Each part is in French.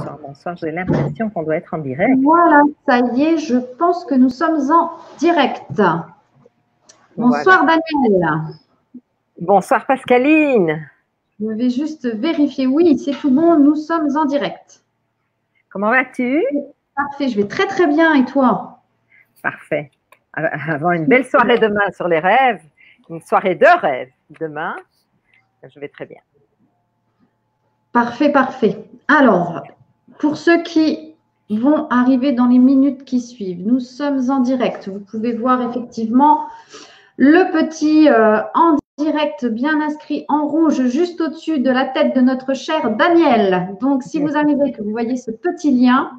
bonsoir, bonsoir. J'ai l'impression qu'on doit être en direct. Voilà, ça y est, je pense que nous sommes en direct. Bonsoir Voilà. Daniel. Bonsoir Pascaline. Je vais juste vérifier. Oui, c'est tout bon, nous sommes en direct. Comment vas-tu? Parfait, je vais très très bien. Et toi? Parfait. Avant une belle soirée demain sur les rêves, une soirée de rêves demain, je vais très bien. Parfait, parfait. Alors, pour ceux qui vont arriver dans les minutes qui suivent, nous sommes en direct. Vous pouvez voir effectivement le petit en direct bien inscrit en rouge juste au-dessus de la tête de notre cher Daniel. Donc, si vous arrivez que vous voyez ce petit lien,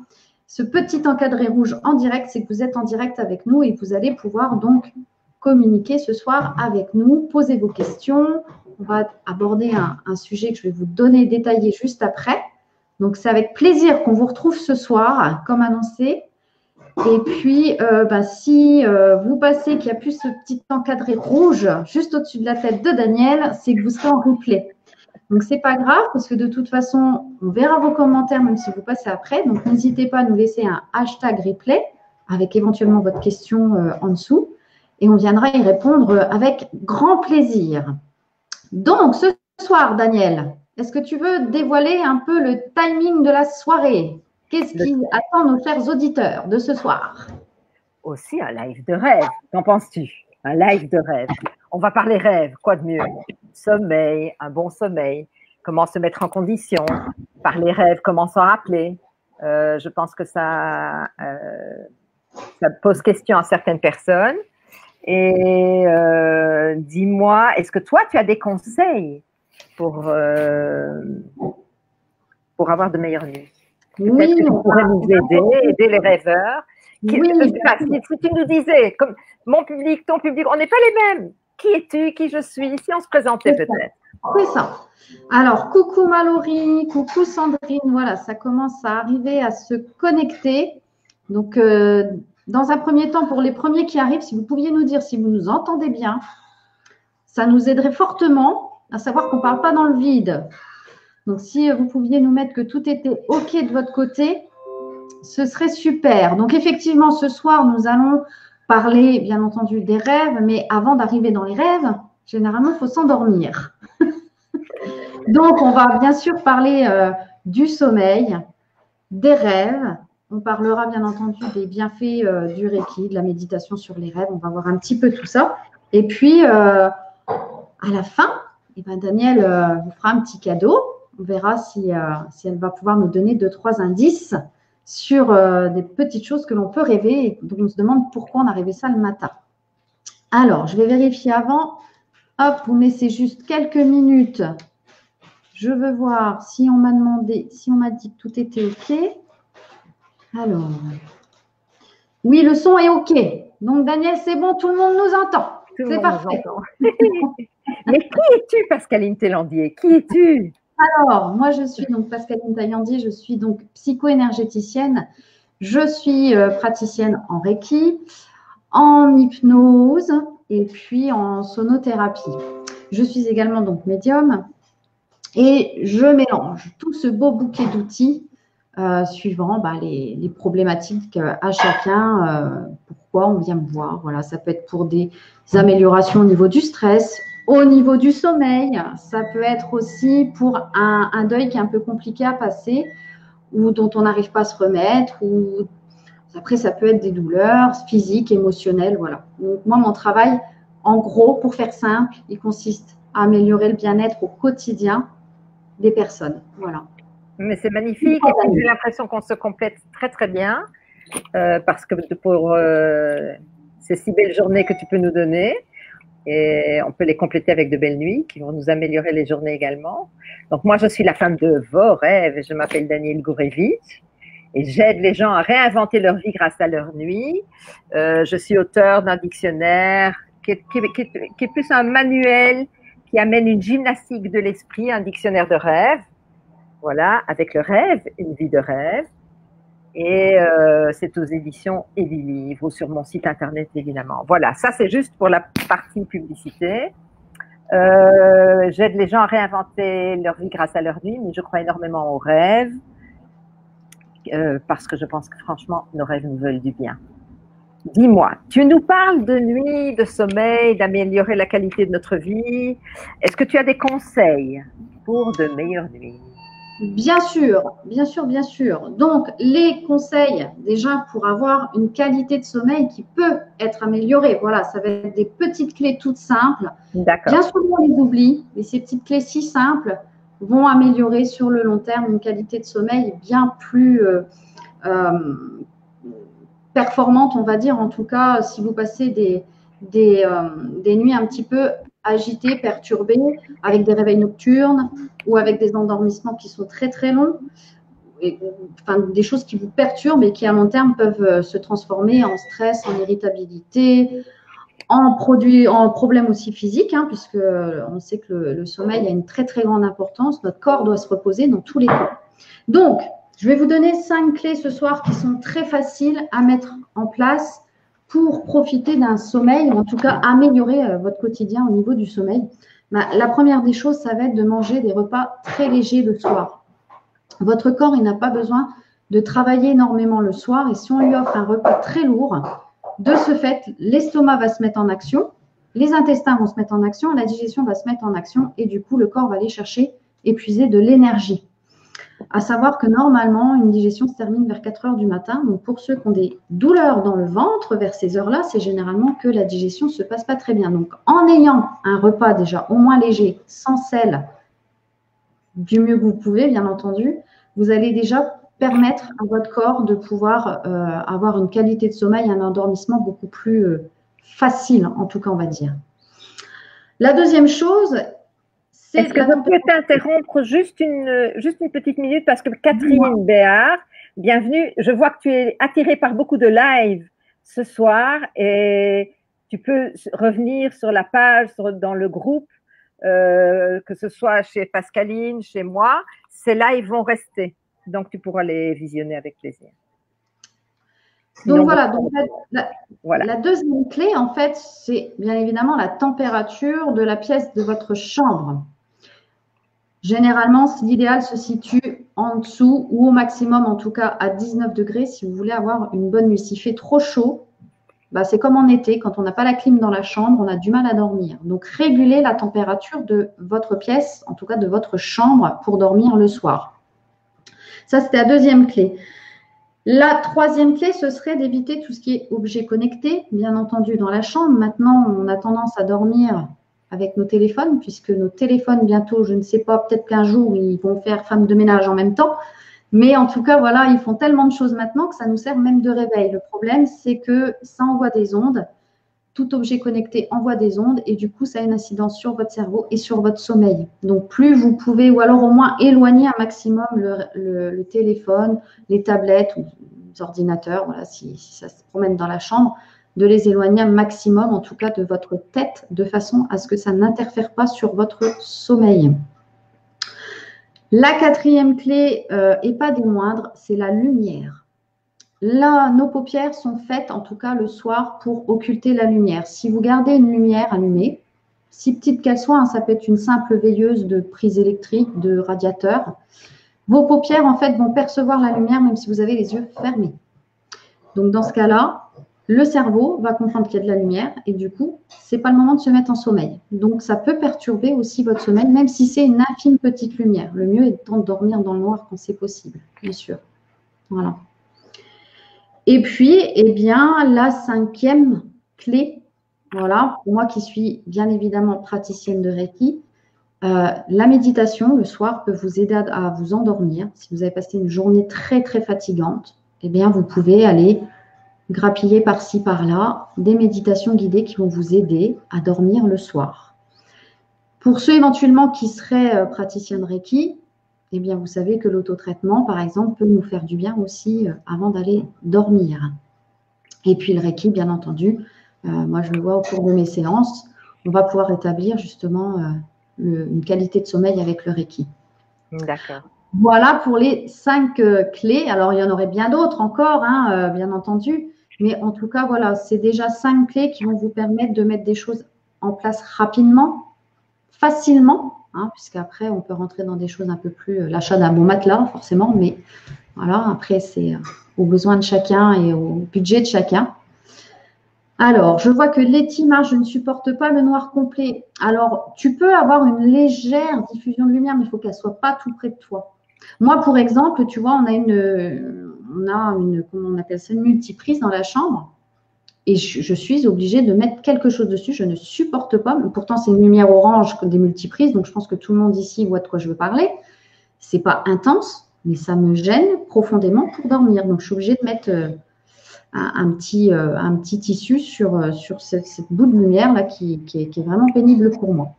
ce petit encadré rouge en direct, c'est que vous êtes en direct avec nous et vous allez pouvoir donc communiquer ce soir avec nous, poser vos questions. On va aborder un sujet que je vais vous donner détaillé juste après. Donc, c'est avec plaisir qu'on vous retrouve ce soir, comme annoncé. Et puis, si vous passez qu'il n'y a plus ce petit encadré rouge juste au-dessus de la tête de Daniel, c'est que vous serez en replay. Donc, ce n'est pas grave parce que de toute façon, on verra vos commentaires même si vous passez après. Donc, n'hésitez pas à nous laisser un hashtag replay avec éventuellement votre question en dessous. Et on viendra y répondre avec grand plaisir. Donc, ce soir, Daniel, est-ce que tu veux dévoiler un peu le timing de la soirée ? Qu'est-ce qui attend nos chers auditeurs de ce soir? Aussi un live de rêve. Qu'en penses-tu? Un live de rêve. On va parler rêve. Quoi de mieux? Sommeil, un bon sommeil. Comment se mettre en condition? Parler rêve, comment s'en rappeler? Je pense que ça pose question à certaines personnes. Et dis-moi, est-ce que toi, tu as des conseils pour avoir de meilleures nuits? Oui, que tu pourrais nous aider les rêveurs. Oui, je sais pas, si tu nous disais, comme mon public, ton public, on n'est pas les mêmes. Qui es-tu? Qui je suis? Si on se présentait peut-être. C'est ça. Alors, coucou Mallory, coucou Sandrine. Voilà, ça commence à arriver à se connecter. Donc, dans un premier temps, pour les premiers qui arrivent, si vous pouviez nous dire si vous nous entendez bien, ça nous aiderait fortement à savoir qu'on ne parle pas dans le vide. Donc, si vous pouviez nous mettre que tout était OK de votre côté, ce serait super. Donc, effectivement, ce soir, nous allons parler, bien entendu, des rêves. Mais avant d'arriver dans les rêves, généralement, il faut s'endormir. Donc, on va bien sûr parler du sommeil, des rêves. On parlera, bien entendu, des bienfaits du Reiki, de la méditation sur les rêves. On va voir un petit peu tout ça. Et puis, à la fin, Daniel vous fera un petit cadeau. On verra si elle va pouvoir nous donner 2-3 indices sur des petites choses que l'on peut rêver et dont on se demande pourquoi on a rêvé ça le matin. Alors, je vais vérifier avant. Hop, vous me laissez juste quelques minutes. Je veux voir si on m'a demandé, si on m'a dit que tout était OK. Alors, oui, le son est OK. Donc, Daniel, c'est bon, tout le monde nous entend. C'est parfait. Mais qui es-tu, Pascaline Thélandier? Qui es-tu? Alors, moi, je suis donc Pascaline Thélandier, je suis donc psycho-énergéticienne. Je suis praticienne en Reiki, en hypnose et puis en sonothérapie. Je suis également donc médium et je mélange tout ce beau bouquet d'outils suivant les problématiques à chacun, pourquoi on vient me voir. Voilà, ça peut être pour des améliorations au niveau du stress, au niveau du sommeil. Ça peut être aussi pour un deuil qui est un peu compliqué à passer ou dont on n'arrive pas à se remettre. Ou après, ça peut être des douleurs physiques, émotionnelles. Voilà. Donc, moi, mon travail, en gros, pour faire simple, il consiste à améliorer le bien-être au quotidien des personnes. Voilà. Mais c'est magnifique. Et puis, j'ai l'impression qu'on se complète très, très bien parce que pour ces si belles journées que tu peux nous donner, et on peut les compléter avec de belles nuits qui vont nous améliorer les journées également. Donc, moi, je suis la femme de vos rêves et je m'appelle Danielle Gourevitch et j'aide les gens à réinventer leur vie grâce à leur nuit. Je suis auteure d'un dictionnaire qui est plus un manuel qui amène une gymnastique de l'esprit, un dictionnaire de rêves. Voilà, avec le rêve, une vie de rêve. Et c'est aux éditions Élie Livre ou sur mon site internet, évidemment. Voilà, ça c'est juste pour la partie publicité. J'aide les gens à réinventer leur vie grâce à leur nuit, mais je crois énormément aux rêves. parce que je pense que franchement, nos rêves nous veulent du bien. Dis-moi, tu nous parles de nuit, de sommeil, d'améliorer la qualité de notre vie. Est-ce que tu as des conseils pour de meilleures nuits? Bien sûr, bien sûr, bien sûr. Donc, les conseils, déjà, pour avoir une qualité de sommeil qui peut être améliorée. Voilà, ça va être des petites clés toutes simples. D'accord. Bien souvent, on les oublie, mais ces petites clés si simples vont améliorer sur le long terme une qualité de sommeil bien plus performante, on va dire. En tout cas, si vous passez des nuits un petit peu agitées, perturbées, avec des réveils nocturnes ou avec des endormissements qui sont très très longs, et, enfin, des choses qui vous perturbent et qui à long terme peuvent se transformer en stress, en irritabilité, en problèmes aussi physiques, hein, puisque on sait que le sommeil a une très très grande importance. Notre corps doit se reposer dans tous les cas. Donc, je vais vous donner 5 clés ce soir qui sont très faciles à mettre en place pour profiter d'un sommeil, ou en tout cas améliorer votre quotidien au niveau du sommeil. La première des choses, ça va être de manger des repas très légers le soir. Votre corps, il n'a pas besoin de travailler énormément le soir, et si on lui offre un repas très lourd, de ce fait, l'estomac va se mettre en action, les intestins vont se mettre en action, la digestion va se mettre en action, et du coup, le corps va aller chercher, épuiser de l'énergie. À savoir que normalement, une digestion se termine vers 4 heures du matin. Donc, pour ceux qui ont des douleurs dans le ventre, vers ces heures-là, c'est généralement que la digestion ne se passe pas très bien. Donc, en ayant un repas déjà au moins léger, sans sel, du mieux que vous pouvez, bien entendu, vous allez déjà permettre à votre corps de pouvoir avoir une qualité de sommeil, un endormissement beaucoup plus facile, en tout cas, on va dire. La deuxième chose, est-ce que je peux t'interrompre juste une petite minute parce que Catherine Béard, bienvenue. Je vois que tu es attirée par beaucoup de live ce soir et tu peux revenir sur la page, dans le groupe, que ce soit chez Pascaline, chez moi. Ces lives vont rester, donc tu pourras les visionner avec plaisir. Donc voilà, la deuxième clé, en fait, c'est bien évidemment la température de la pièce de votre chambre. Généralement, l'idéal se situe en dessous ou au maximum, en tout cas, à 19 degrés si vous voulez avoir une bonne nuit. S'il fait trop chaud, c'est comme en été, quand on n'a pas la clim dans la chambre, on a du mal à dormir. Donc, régulez la température de votre pièce, en tout cas de votre chambre, pour dormir le soir. Ça, c'était la deuxième clé. La troisième clé, ce serait d'éviter tout ce qui est objet connecté, bien entendu, dans la chambre. Maintenant, on a tendance à dormir avec nos téléphones, puisque nos téléphones, bientôt, je ne sais pas, peut-être qu'un jour, ils vont faire femme de ménage en même temps. Mais en tout cas, voilà, ils font tellement de choses maintenant que ça nous sert même de réveil. Le problème, c'est que ça envoie des ondes. Tout objet connecté envoie des ondes et du coup, ça a une incidence sur votre cerveau et sur votre sommeil. Donc, plus vous pouvez, ou alors au moins éloigner un maximum le téléphone, les tablettes ou les ordinateurs, voilà, si ça se promène dans la chambre, de les éloigner un maximum, en tout cas de votre tête, de façon à ce que ça n'interfère pas sur votre sommeil. La quatrième clé, et pas des moindres, c'est la lumière. Là, nos paupières sont faites, en tout cas le soir, pour occulter la lumière. Si vous gardez une lumière allumée, si petite qu'elle soit, hein, ça peut être une simple veilleuse de prise électrique, de radiateur, vos paupières, en fait, vont percevoir la lumière même si vous avez les yeux fermés. Donc, dans ce cas-là, le cerveau va comprendre qu'il y a de la lumière et du coup, ce n'est pas le moment de se mettre en sommeil. Donc, ça peut perturber aussi votre sommeil, même si c'est une infime petite lumière. Le mieux étant de dormir dans le noir quand c'est possible, bien sûr. Voilà. Et puis, eh bien, la cinquième clé, voilà, pour moi qui suis bien évidemment praticienne de Reiki, la méditation le soir peut vous aider à vous endormir. Si vous avez passé une journée très, très fatigante, eh bien, vous pouvez aller grappiller par-ci, par-là, des méditations guidées qui vont vous aider à dormir le soir. Pour ceux éventuellement qui seraient praticiens de Reiki, eh bien, vous savez que l'autotraitement, par exemple, peut nous faire du bien aussi avant d'aller dormir. Et puis le Reiki, bien entendu, moi je le vois au cours de mes séances, on va pouvoir établir justement une qualité de sommeil avec le Reiki. D'accord. Voilà pour les 5 clés. Alors, il y en aurait bien d'autres encore, hein, bien entendu. Mais en tout cas, voilà, c'est déjà 5 clés qui vont vous permettre de mettre des choses en place rapidement, facilement, hein, puisqu'après, on peut rentrer dans des choses un peu plus… l'achat d'un bon matelas, forcément, mais Voilà, après, c'est aux besoins de chacun et au budget de chacun. Alors, je vois que Letty marche, je ne supporte pas le noir complet. Alors, tu peux avoir une légère diffusion de lumière, mais il faut qu'elle ne soit pas tout près de toi. Moi, pour exemple, tu vois, on a une, comment on appelle ça, une multiprise dans la chambre. Et je suis obligée de mettre quelque chose dessus. Je ne supporte pas. Mais pourtant, c'est une lumière orange des multiprises. Donc, je pense que tout le monde ici voit de quoi je veux parler. C'est pas intense, mais ça me gêne profondément pour dormir. Donc, je suis obligée de mettre un petit tissu sur cette bout de lumière là qui est vraiment pénible pour moi.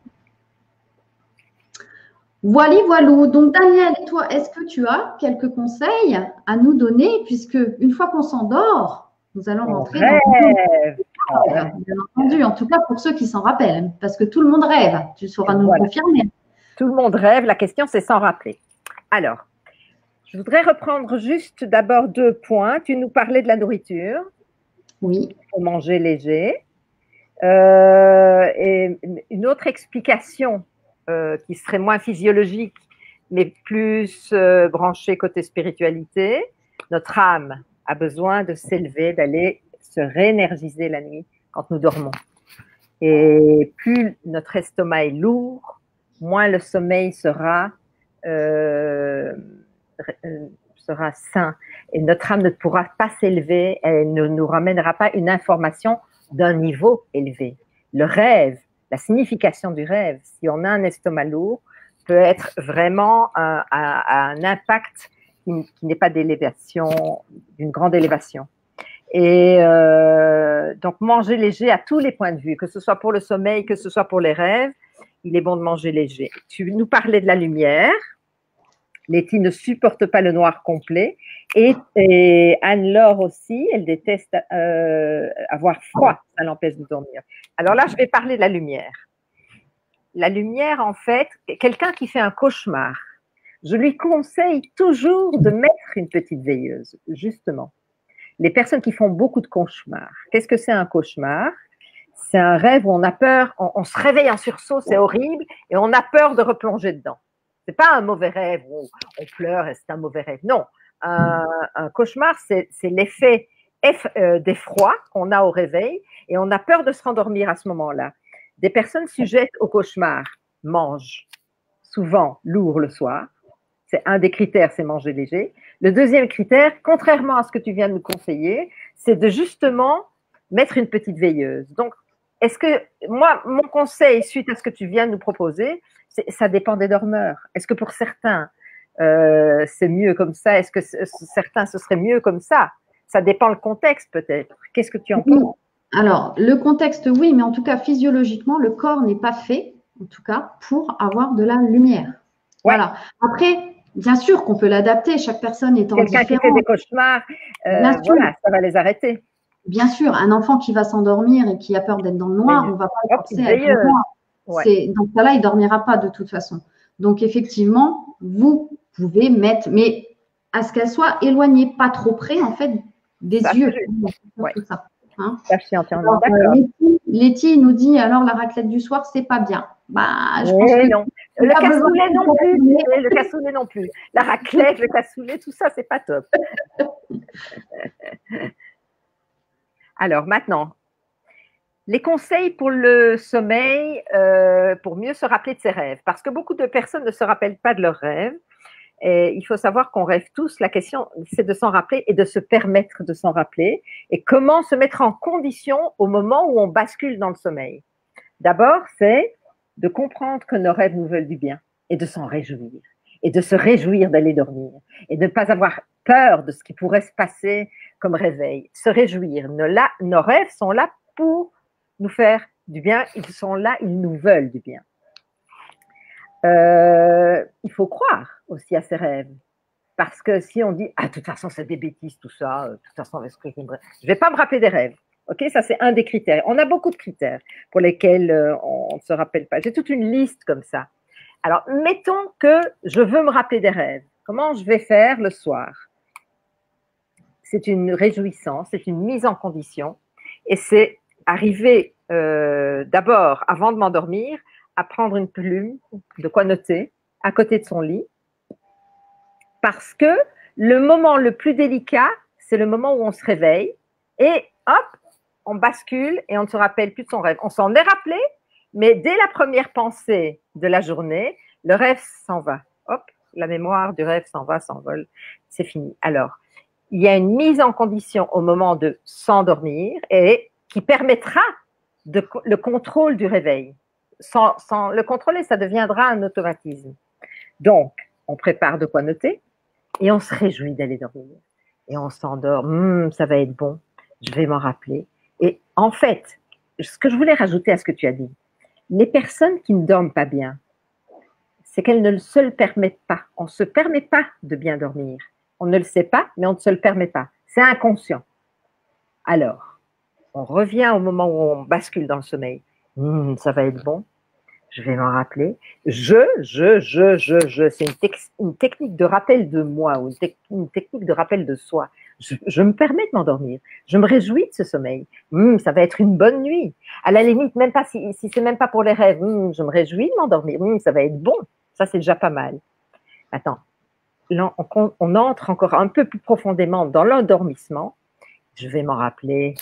Voilà, voilou. Donc, Daniel, et toi, est-ce que tu as quelques conseils à nous donner, puisque une fois qu'on s'endort, nous allons rentrer dans rêve. bien entendu, en tout cas pour ceux qui s'en rappellent, parce que tout le monde rêve, tu sauras nous confirmer. Tout le monde rêve, la question c'est s'en rappeler. Alors, je voudrais reprendre juste d'abord 2 points. Tu nous parlais de la nourriture. Oui. Il faut manger léger. Et une autre explication qui serait moins physiologique, mais plus branchée côté spiritualité. Notre âme a besoin de s'élever, d'aller se réénergiser la nuit quand nous dormons. Et plus notre estomac est lourd, moins le sommeil sera sain. Et notre âme ne pourra pas s'élever, elle ne nous ramènera pas une information d'un niveau élevé. Le rêve, la signification du rêve, si on a un estomac lourd, peut être vraiment un impact qui n'est pas d'élévation, d'une grande élévation. Et donc, manger léger à tous les points de vue, que ce soit pour le sommeil, que ce soit pour les rêves, il est bon de manger léger. Tu nous parlais de la lumière. Letty ne supporte pas le noir complet. Et Anne-Laure aussi, elle déteste avoir froid, ça l'empêche de dormir. Alors là, je vais parler de la lumière. La lumière, en fait, quelqu'un qui fait un cauchemar, je lui conseille toujours de mettre une petite veilleuse, justement. Les personnes qui font beaucoup de cauchemars, qu'est-ce que c'est un cauchemar? C'est un rêve où on a peur, on se réveille en sursaut, c'est horrible, et on a peur de replonger dedans. C'est pas un mauvais rêve où on pleure et c'est un mauvais rêve. Non, un cauchemar, c'est l'effet d'effroi qu'on a au réveil et on a peur de se rendormir à ce moment-là. Des personnes sujettes au cauchemar mangent souvent lourd le soir. C'est un des critères, c'est manger léger. Le deuxième critère, contrairement à ce que tu viens de nous conseiller, c'est de justement mettre une petite veilleuse. Donc, est-ce que, moi, mon conseil, suite à ce que tu viens de nous proposer, ça dépend des dormeurs. Est-ce que pour certains, c'est mieux comme ça? Est-ce que certains, ce serait mieux comme ça? Ça dépend le contexte peut-être. Qu'est-ce que tu en penses? Alors, le contexte, oui, mais en tout cas, physiologiquement, le corps n'est pas fait, en tout cas, pour avoir de la lumière. Ouais. Voilà. Après, bien sûr qu'on peut l'adapter. Chaque personne étant différente. Quelqu'un qui fait des cauchemars, voilà, ça va les arrêter. Bien sûr, un enfant qui va s'endormir et qui a peur d'être dans le noir, on ne va pas le forcer à être dans le noir. Ouais. Dans ce cas-là, il ne dormira pas de toute façon. Donc, effectivement, vous pouvez mettre, mais à ce qu'elle soit éloignée, pas trop près, en fait, des yeux. Ouais. Tout ça. Hein, ça, je suis entièrement d'accord. Letty nous dit, alors, la raclette du soir, c'est pas bien. Bah, je pense que non. Le cassoulet non plus. Le cassoulet non plus. La raclette, le cassoulet, tout ça, c'est pas top. Alors, maintenant, les conseils pour le sommeil, pour mieux se rappeler de ses rêves. Parce que beaucoup de personnes ne se rappellent pas de leurs rêves. Et il faut savoir qu'on rêve tous. La question, c'est de s'en rappeler et de se permettre de s'en rappeler. Et comment se mettre en condition au moment où on bascule dans le sommeil. D'abord, c'est de comprendre que nos rêves nous veulent du bien et de s'en réjouir. Et de se réjouir d'aller dormir. Et de ne pas avoir peur de ce qui pourrait se passer comme réveil. Se réjouir. Nos rêves sont là pour nous faire du bien. Ils sont là, ils nous veulent du bien. Il faut croire aussi à ses rêves. Parce que si on dit, ah, de toute façon, c'est des bêtises, tout ça, de toute façon, est-ce que je ne vais pas me rappeler des rêves. Ok, ça, c'est un des critères. On a beaucoup de critères pour lesquels on ne se rappelle pas. J'ai toute une liste comme ça. Alors, mettons que je veux me rappeler des rêves. Comment je vais faire le soir? C'est une réjouissance, c'est une mise en condition. Et c'est arriver d'abord, avant de m'endormir, à prendre une plume, de quoi noter, à côté de son lit. Parce que le moment le plus délicat, c'est le moment où on se réveille et hop, on bascule et on ne se rappelle plus de son rêve. On s'en est rappelé, mais dès la première pensée de la journée, le rêve s'en va. Hop, la mémoire du rêve s'en va, s'envole, c'est fini. Alors, il y a une mise en condition au moment de s'endormir et qui permettra le contrôle du réveil. Sans le contrôler, ça deviendra un automatisme. Donc, on prépare de quoi noter et on se réjouit d'aller dormir. Et on s'endort, ça va être bon, je vais m'en rappeler. Et en fait, ce que je voulais rajouter à ce que tu as dit, les personnes qui ne dorment pas bien, c'est qu'elles ne se le permettent pas. On ne se permet pas de bien dormir. On ne le sait pas, mais on ne se le permet pas. C'est inconscient. Alors, on revient au moment où on bascule dans le sommeil. Ça va être bon. Je vais m'en rappeler. C'est une technique de rappel de moi ou une technique de rappel de soi. Je me permets de m'endormir. Je me réjouis de ce sommeil. Ça va être une bonne nuit. À la limite, même pas si c'est même pas pour les rêves. Je me réjouis de m'endormir. Ça va être bon. Ça, c'est déjà pas mal. Attends. Là, on entre encore un peu plus profondément dans l'endormissement. Je vais m'en rappeler.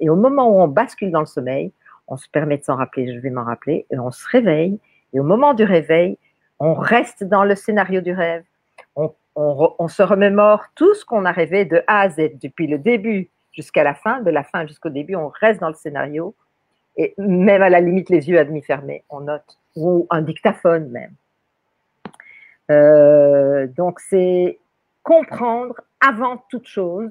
Et au moment où on bascule dans le sommeil, on se permet de s'en rappeler, je vais m'en rappeler, et on se réveille. Et au moment du réveil, on reste dans le scénario du rêve. On se remémore tout ce qu'on a rêvé de A à Z, depuis le début jusqu'à la fin, de la fin jusqu'au début, on reste dans le scénario. Et même à la limite, les yeux à demi fermés, on note, ou un dictaphone même. Donc, c'est comprendre avant toute chose,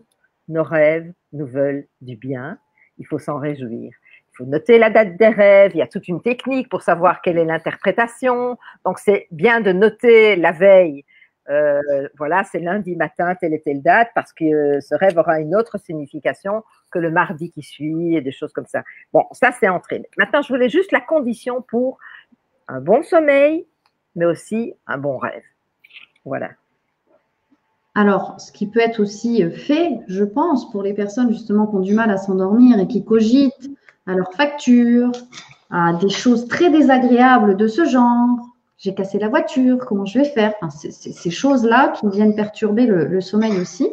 nos rêves nous veulent du bien, il faut s'en réjouir. Il faut noter la date des rêves, il y a toute une technique pour savoir quelle est l'interprétation. Donc, c'est bien de noter la veille, voilà, c'est lundi matin, telle et telle date, parce que ce rêve aura une autre signification que le mardi qui suit et des choses comme ça. Bon, ça, c'est entré. Maintenant, je voulais juste la condition pour un bon sommeil, mais aussi un bon rêve. Voilà. Alors, ce qui peut être aussi fait, je pense, pour les personnes justement qui ont du mal à s'endormir et qui cogitent à leur facture, à des choses très désagréables de ce genre. J'ai cassé la voiture, comment je vais faire? Enfin, ces choses-là qui viennent perturber le sommeil aussi.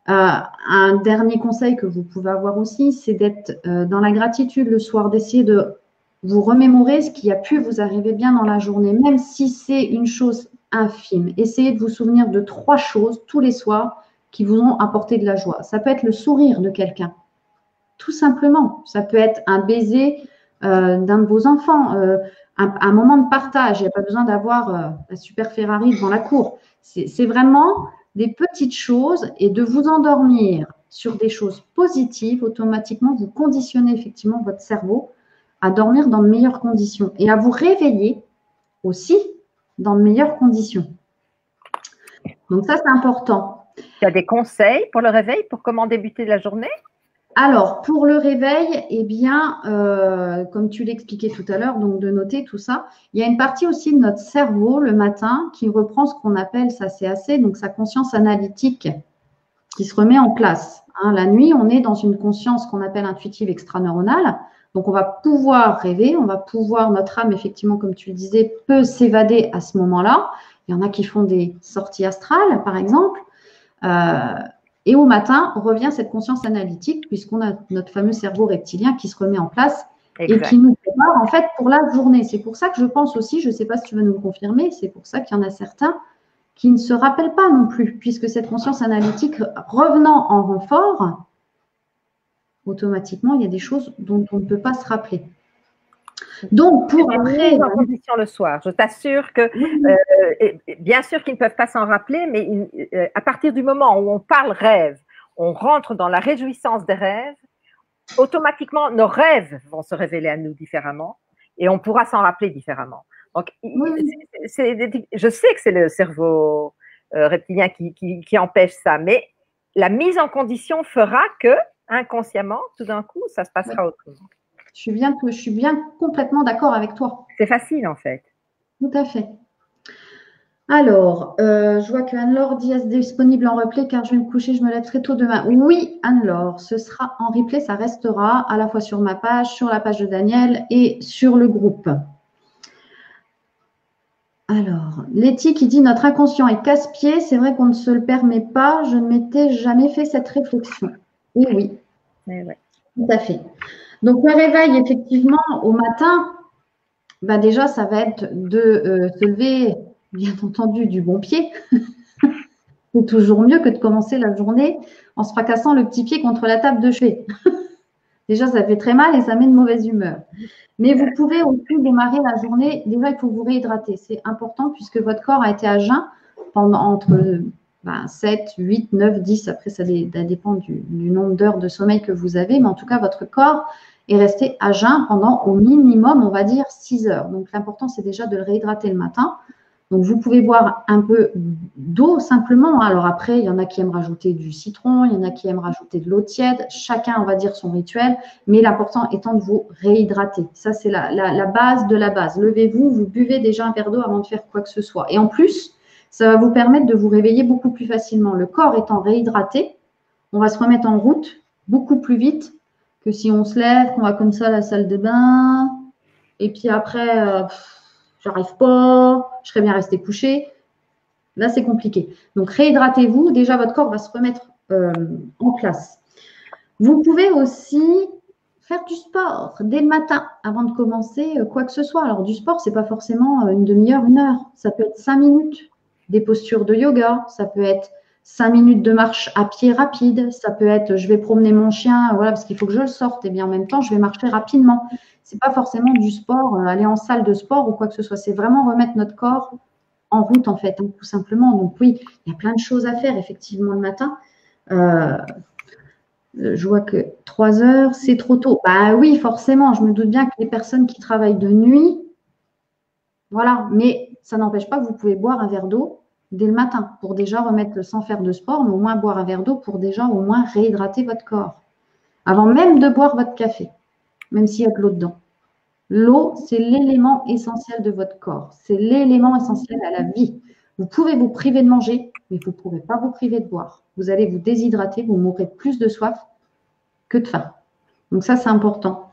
Un dernier conseil que vous pouvez avoir aussi, c'est d'être dans la gratitude le soir, d'essayer de vous remémorer ce qui a pu vous arriver bien dans la journée, même si c'est une chose infime. Essayez de vous souvenir de 3 choses tous les soirs qui vous ont apporté de la joie. Ça peut être le sourire de quelqu'un, tout simplement. Ça peut être un baiser d'un de vos enfants, un moment de partage. Il n'y a pas besoin d'avoir la super Ferrari devant la cour. C'est vraiment des petites choses et de vous endormir sur des choses positives, automatiquement, vous conditionnez effectivement votre cerveau à dormir dans de meilleures conditions et à vous réveiller aussi dans de meilleures conditions. Donc ça, c'est important. Tu as des conseils pour le réveil, pour comment débuter la journée? Alors, pour le réveil, eh bien, comme tu l'expliquais tout à l'heure, donc de noter tout ça, il y a une partie aussi de notre cerveau le matin qui reprend ce qu'on appelle, ça c'est assez, donc sa conscience analytique qui se remet en place. La nuit, on est dans une conscience qu'on appelle intuitive extraneuronale. Donc, on va pouvoir rêver, on va pouvoir, notre âme, effectivement, comme tu le disais, peut s'évader à ce moment-là. Il y en a qui font des sorties astrales, par exemple. Et au matin, revient cette conscience analytique, puisqu'on a notre fameux cerveau reptilien qui se remet en place et qui nous prépare, en fait, pour la journée. C'est pour ça que je pense aussi, je ne sais pas si tu veux nous le confirmer, c'est pour ça qu'il y en a certains qui ne se rappellent pas non plus, puisque cette conscience analytique revenant en renfort, automatiquement, il y a des choses dont on ne peut pas se rappeler. Donc, pour après… en condition le soir. Je t'assure que, bien sûr qu'ils ne peuvent pas s'en rappeler, mais à partir du moment où on parle rêve, on rentre dans la réjouissance des rêves, automatiquement, nos rêves vont se révéler à nous différemment et on pourra s'en rappeler différemment. Donc, je sais que c'est le cerveau reptilien qui empêche ça, mais la mise en condition fera que, inconsciemment, tout d'un coup, ça se passera autrement. Je suis bien complètement d'accord avec toi. C'est facile, en fait. Tout à fait. Alors, je vois que Anne-Laure dit est disponible en replay car je vais me coucher, je me lève très tôt demain. Oui, Anne-Laure, ce sera en replay, ça restera à la fois sur ma page, sur la page de Daniel et sur le groupe. Alors, Letty qui dit notre inconscient est casse-pied, c'est vrai qu'on ne se le permet pas, je ne m'étais jamais fait cette réflexion. Et oui, Ouais. tout à fait. Donc, le réveil, effectivement, au matin, ben déjà, ça va être de se lever, bien entendu, du bon pied. C'est toujours mieux que de commencer la journée en se fracassant le petit pied contre la table de chevet. Déjà, ça fait très mal et ça met de mauvaise humeur. Mais vous pouvez aussi démarrer la journée. Déjà, il faut vous réhydrater. C'est important puisque votre corps a été à jeun pendant entre 7, 8, 9, 10. Après, ça dépend du nombre d'heures de sommeil que vous avez. Mais en tout cas, votre corps est resté à jeun pendant au minimum, on va dire, 6 heures. Donc, l'important, c'est déjà de le réhydrater le matin. Donc, vous pouvez boire un peu d'eau simplement. Alors après, il y en a qui aiment rajouter du citron, il y en a qui aiment rajouter de l'eau tiède. Chacun, on va dire, son rituel. Mais l'important étant de vous réhydrater. Ça, c'est la base de la base. Levez-vous, vous buvez déjà un verre d'eau avant de faire quoi que ce soit. Et en plus, ça va vous permettre de vous réveiller beaucoup plus facilement. Le corps étant réhydraté, on va se remettre en route beaucoup plus vite que si on se lève, qu'on va comme ça à la salle de bain. Et puis après, j'arrive pas, je serais bien resté couché. Là, c'est compliqué. Donc, réhydratez-vous. Déjà, votre corps va se remettre en place. Vous pouvez aussi faire du sport dès le matin avant de commencer quoi que ce soit. Alors, du sport, ce n'est pas forcément une demi-heure, 1 heure. Ça peut être 5 minutes, des postures de yoga. Ça peut être 5 minutes de marche à pied rapide. Ça peut être, je vais promener mon chien, voilà, parce qu'il faut que je le sorte. Et bien, en même temps, je vais marcher rapidement. Ce n'est pas forcément du sport, aller en salle de sport ou quoi que ce soit. C'est vraiment remettre notre corps en route, en fait, hein, tout simplement. Donc, oui, il y a plein de choses à faire, effectivement, le matin. Je vois que 3 heures, c'est trop tôt. Bah oui, forcément, je me doute bien que les personnes qui travaillent de nuit, voilà, mais ça n'empêche pas que vous pouvez boire un verre d'eau dès le matin pour déjà remettre, sans faire de sport, mais au moins boire un verre d'eau pour déjà au moins réhydrater votre corps. Avant même de boire votre café, même s'il y a de l'eau dedans. L'eau, c'est l'élément essentiel de votre corps. C'est l'élément essentiel à la vie. Vous pouvez vous priver de manger, mais vous ne pourrez pas vous priver de boire. Vous allez vous déshydrater, vous mourrez plus de soif que de faim. Donc ça, c'est important.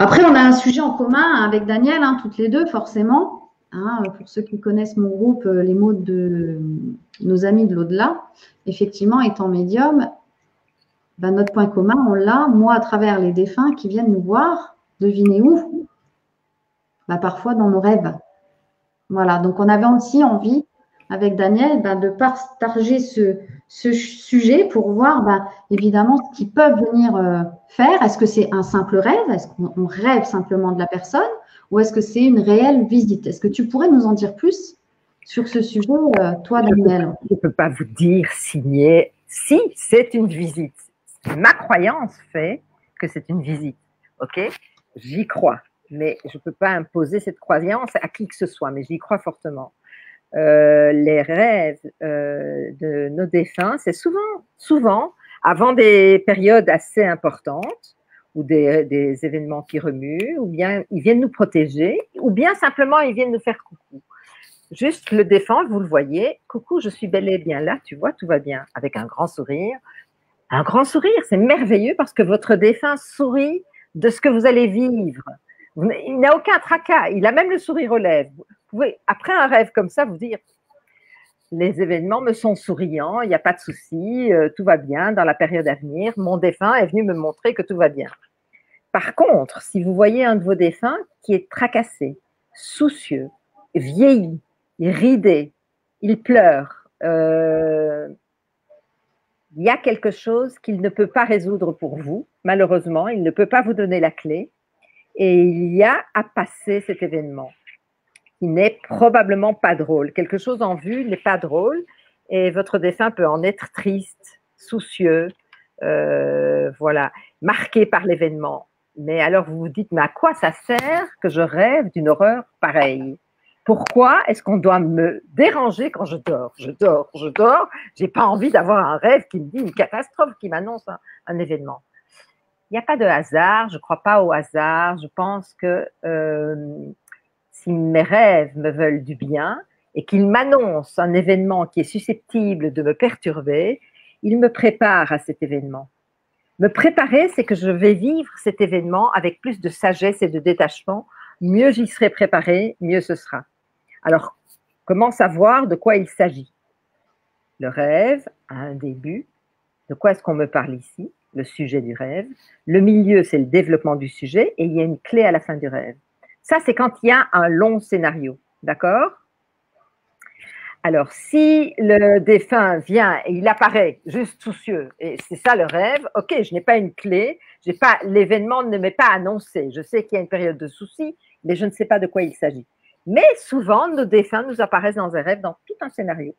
Après, on a un sujet en commun avec Daniel, hein, toutes les deux, forcément. Hein, pour ceux qui connaissent mon groupe, les mots de nos amis de l'au-delà, effectivement, étant médium, ben, notre point commun, on l'a, moi, à travers les défunts qui viennent nous voir, devinez où? Ben, parfois dans nos rêves. Voilà, donc on avait aussi envie, avec Daniel, ben, de partager ce sujet pour voir, ben, évidemment, ce qu'ils peuvent venir faire. Est-ce que c'est un simple rêve? Est-ce qu'on rêve simplement de la personne? Ou est-ce que c'est une réelle visite? Est-ce que tu pourrais nous en dire plus sur ce sujet, toi, Daniel? Je ne peux pas vous dire si c'est une visite. Ma croyance fait que c'est une visite. Ok, j'y crois, mais je ne peux pas imposer cette croyance à qui que ce soit, mais j'y crois fortement. Les rêves de nos défunts, c'est souvent avant des périodes assez importantes ou des événements qui remuent, ou bien ils viennent nous protéger, ou bien simplement ils viennent nous faire coucou. Juste le défunt, vous le voyez, coucou, je suis bel et bien là, tu vois, tout va bien, avec un grand sourire. Un grand sourire, c'est merveilleux parce que votre défunt sourit de ce que vous allez vivre. Il n'a aucun tracas, il a même le sourire aux lèvres. Vous pouvez, après un rêve comme ça, vous dire les événements me sont souriants, il n'y a pas de souci, tout va bien dans la période à venir. Mon défunt est venu me montrer que tout va bien. Par contre, si vous voyez un de vos défunts qui est tracassé, soucieux, vieilli, ridé, il pleure, il y a quelque chose qu'il ne peut pas résoudre pour vous, malheureusement, il ne peut pas vous donner la clé, et il y a à passer cet événement qui n'est probablement pas drôle. Quelque chose en vue n'est pas drôle, et votre défunt peut en être triste, soucieux, voilà, marqué par l'événement. Mais alors vous vous dites, mais à quoi ça sert que je rêve d'une horreur pareille? Pourquoi est-ce qu'on doit me déranger quand je dors? Je dors, j'ai pas envie d'avoir un rêve qui me dit une catastrophe, qui m'annonce un événement. Il n'y a pas de hasard, je ne crois pas au hasard, je pense que si mes rêves me veulent du bien et qu'ils m'annoncent un événement qui est susceptible de me perturber, ils me préparent à cet événement. Me préparer, c'est que je vais vivre cet événement avec plus de sagesse et de détachement mieux j'y serai préparée, mieux ce sera. Alors, comment savoir de quoi il s'agit? Le rêve a un début. De quoi est-ce qu'on me parle ici? Le sujet du rêve. Le milieu, c'est le développement du sujet et il y a une clé à la fin du rêve. Ça, c'est quand il y a un long scénario. D'accord? Alors, si le défunt vient et il apparaît juste soucieux, et c'est ça le rêve, ok, je n'ai pas une clé, l'événement ne m'est pas annoncé. Je sais qu'il y a une période de souci, mais je ne sais pas de quoi il s'agit. Mais souvent, nos défunts nous apparaissent dans un rêve, dans tout un scénario.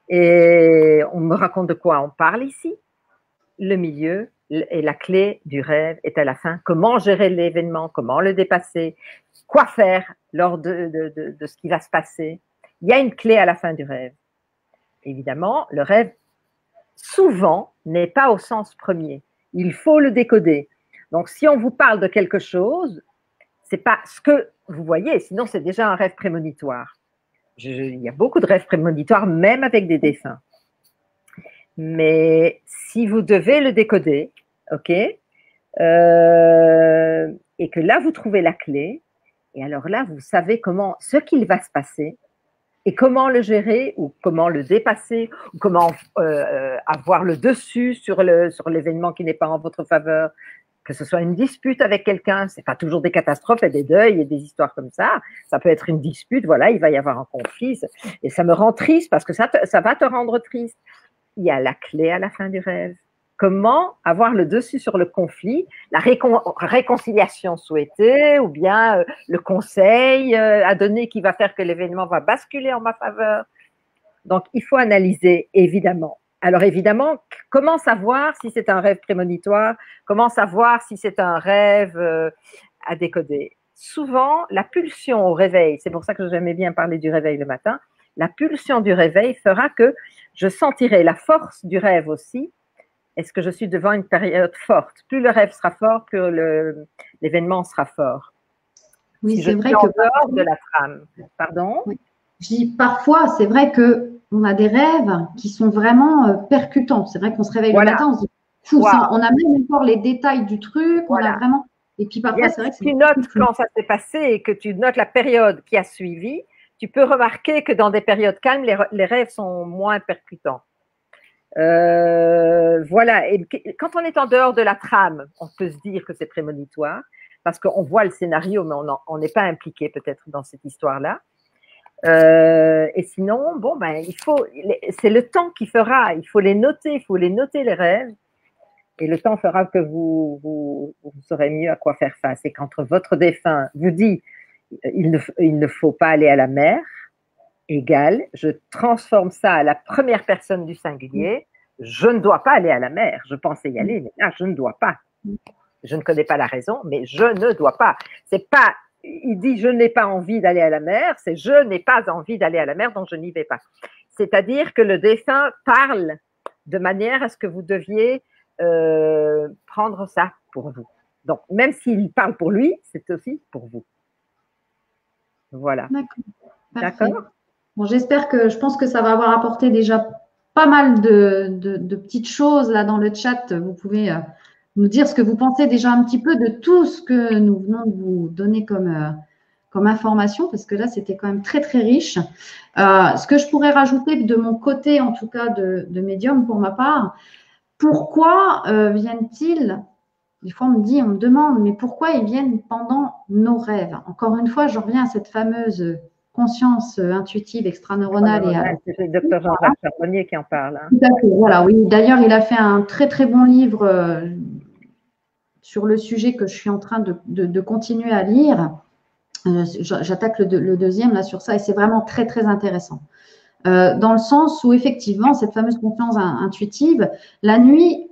Et on me raconte de quoi on parle ici. Le milieu et la clé du rêve est à la fin. Comment gérer l'événement, comment le dépasser, quoi faire lors de ce qui va se passer. Il y a une clé à la fin du rêve. Évidemment, le rêve, souvent, n'est pas au sens premier. Il faut le décoder. Donc, si on vous parle de quelque chose, c'est pas ce que vous voyez, sinon c'est déjà un rêve prémonitoire. Il y a beaucoup de rêves prémonitoires, même avec des défunts. Mais si vous devez le décoder, ok, et que là, vous trouvez la clé, et alors là, vous savez ce qu'il va se passer, et comment le gérer, ou comment le dépasser, ou comment avoir le dessus sur l'événement qui n'est pas en votre faveur, que ce soit une dispute avec quelqu'un, c'est pas toujours des catastrophes et des deuils et des histoires comme ça. Ça peut être une dispute, voilà, il va y avoir un conflit, et ça me rend triste parce que ça va te rendre triste. Il y a la clé à la fin du rêve. Comment avoir le dessus sur le conflit, la réconciliation souhaitée, ou bien le conseil à donner qui va faire que l'événement va basculer en ma faveur. Donc, il faut analyser, évidemment. Alors, évidemment, comment savoir si c'est un rêve prémonitoire? Comment savoir si c'est un rêve à décoder? Souvent, la pulsion au réveil, c'est pour ça que j'aimais bien parler du réveil le matin, la pulsion du réveil fera que je sentirai la force du rêve aussi. Est-ce que je suis devant une période forte? Plus le rêve sera fort, plus l'événement sera fort. Oui, si c'est vrai que en dehors de la trame. Pardon? Oui. Je dis parfois, c'est vrai qu'on a des rêves qui sont vraiment percutants. C'est vrai qu'on se réveille le matin, on se dit fou, wow. On a même encore les détails du truc, on a vraiment. Et puis parfois, c'est vrai que si tu notes quand ça s'est passé et que tu notes la période qui a suivi, tu peux remarquer que dans des périodes calmes, les rêves sont moins percutants. Voilà. Et quand on est en dehors de la trame, on peut se dire que c'est prémonitoire parce qu'on voit le scénario, mais on n'est pas impliqué peut-être dans cette histoire-là. Et sinon, bon, ben, c'est le temps qui fera. Il faut les noter les rêves. Et le temps fera que vous saurez mieux à quoi faire face. Et quand votre défunt vous dit il ne faut pas aller à la mer, égal, je transforme ça à la première personne du singulier. Je ne dois pas aller à la mer. Je pensais y aller, mais là, je ne dois pas. Je ne connais pas la raison, mais je ne dois pas. C'est pas, il dit je n'ai pas envie d'aller à la mer, c'est je n'ai pas envie d'aller à la mer, donc je n'y vais pas. C'est-à-dire que le défunt parle de manière à ce que vous deviez prendre ça pour vous. Donc, même s'il parle pour lui, c'est aussi pour vous. Voilà. D'accord. Bon, je pense que ça va avoir apporté déjà pas mal de petites choses là dans le chat. Vous pouvez nous dire ce que vous pensez déjà un petit peu de tout ce que nous venons de vous donner comme information, parce que là, c'était quand même très, très riche. Ce que je pourrais rajouter de mon côté, en tout cas de médium pour ma part, pourquoi viennent-ils, des fois on me demande, mais pourquoi ils viennent pendant nos rêves? Encore une fois, je reviens à cette fameuse conscience intuitive extraneuronale. C'est le docteur Jean-Jacques Charbonnier qui en parle. Hein. Tout à fait, voilà, oui. D'ailleurs, il a fait un très, très bon livre sur le sujet que je suis en train de continuer à lire. J'attaque le deuxième là sur ça et c'est vraiment très, très intéressant. Dans le sens où effectivement, cette fameuse conscience intuitive, la nuit,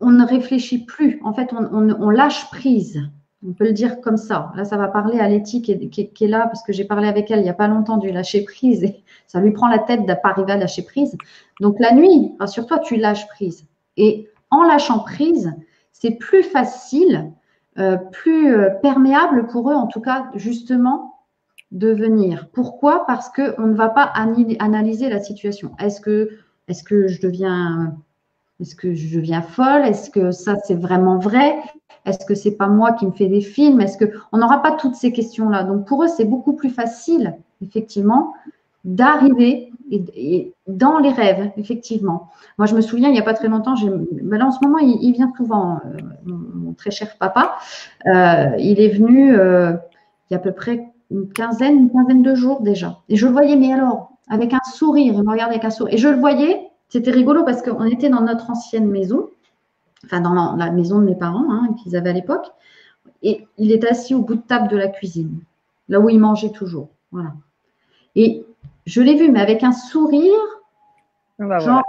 on ne réfléchit plus. En fait, on lâche prise. On peut le dire comme ça. Là, ça va parler à Letty qui est là parce que j'ai parlé avec elle il n'y a pas longtemps du lâcher prise et ça lui prend la tête de ne pas arriver à lâcher prise. Donc, la nuit, rassure-toi, tu lâches prise. Et en lâchant prise, c'est plus facile, plus perméable pour eux, en tout cas, justement, de venir. Pourquoi? Parce qu'on ne va pas analyser la situation. Est-ce que je deviens Est-ce que je deviens folle? Est-ce que ça, c'est vraiment vrai? Est-ce que c'est pas moi qui me fais des films? Est-ce que on n'aura pas toutes ces questions-là? Donc pour eux, c'est beaucoup plus facile, effectivement, d'arriver et dans les rêves, effectivement. Moi, je me souviens, il n'y a pas très longtemps, là, en ce moment, il vient souvent, mon très cher papa. Il est venu il y a à peu près une quinzaine de jours déjà. Et je le voyais, mais alors, avec un sourire, il me regardait avec un sourire. Et je le voyais, c'était rigolo parce qu'on était dans notre ancienne maison, enfin dans la maison de mes parents, hein, qu'ils avaient à l'époque. Et il est assis au bout de table de la cuisine, là où il mangeait toujours. Voilà. Et je l'ai vu, mais avec un sourire, genre,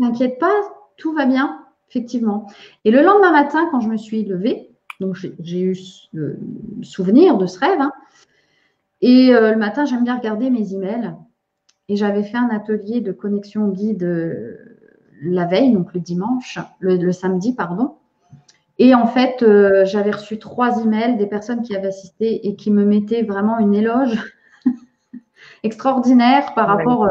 t'inquiète pas, tout va bien, effectivement. Et le lendemain matin, quand je me suis levée, donc j'ai eu le souvenir de ce rêve, hein, et le matin, j'aime bien regarder mes emails. Et j'avais fait un atelier de connexion guide la veille, donc le dimanche, le samedi, pardon. Et en fait, j'avais reçu 3 emails des personnes qui avaient assisté et qui me mettaient vraiment une éloge extraordinaire par rapport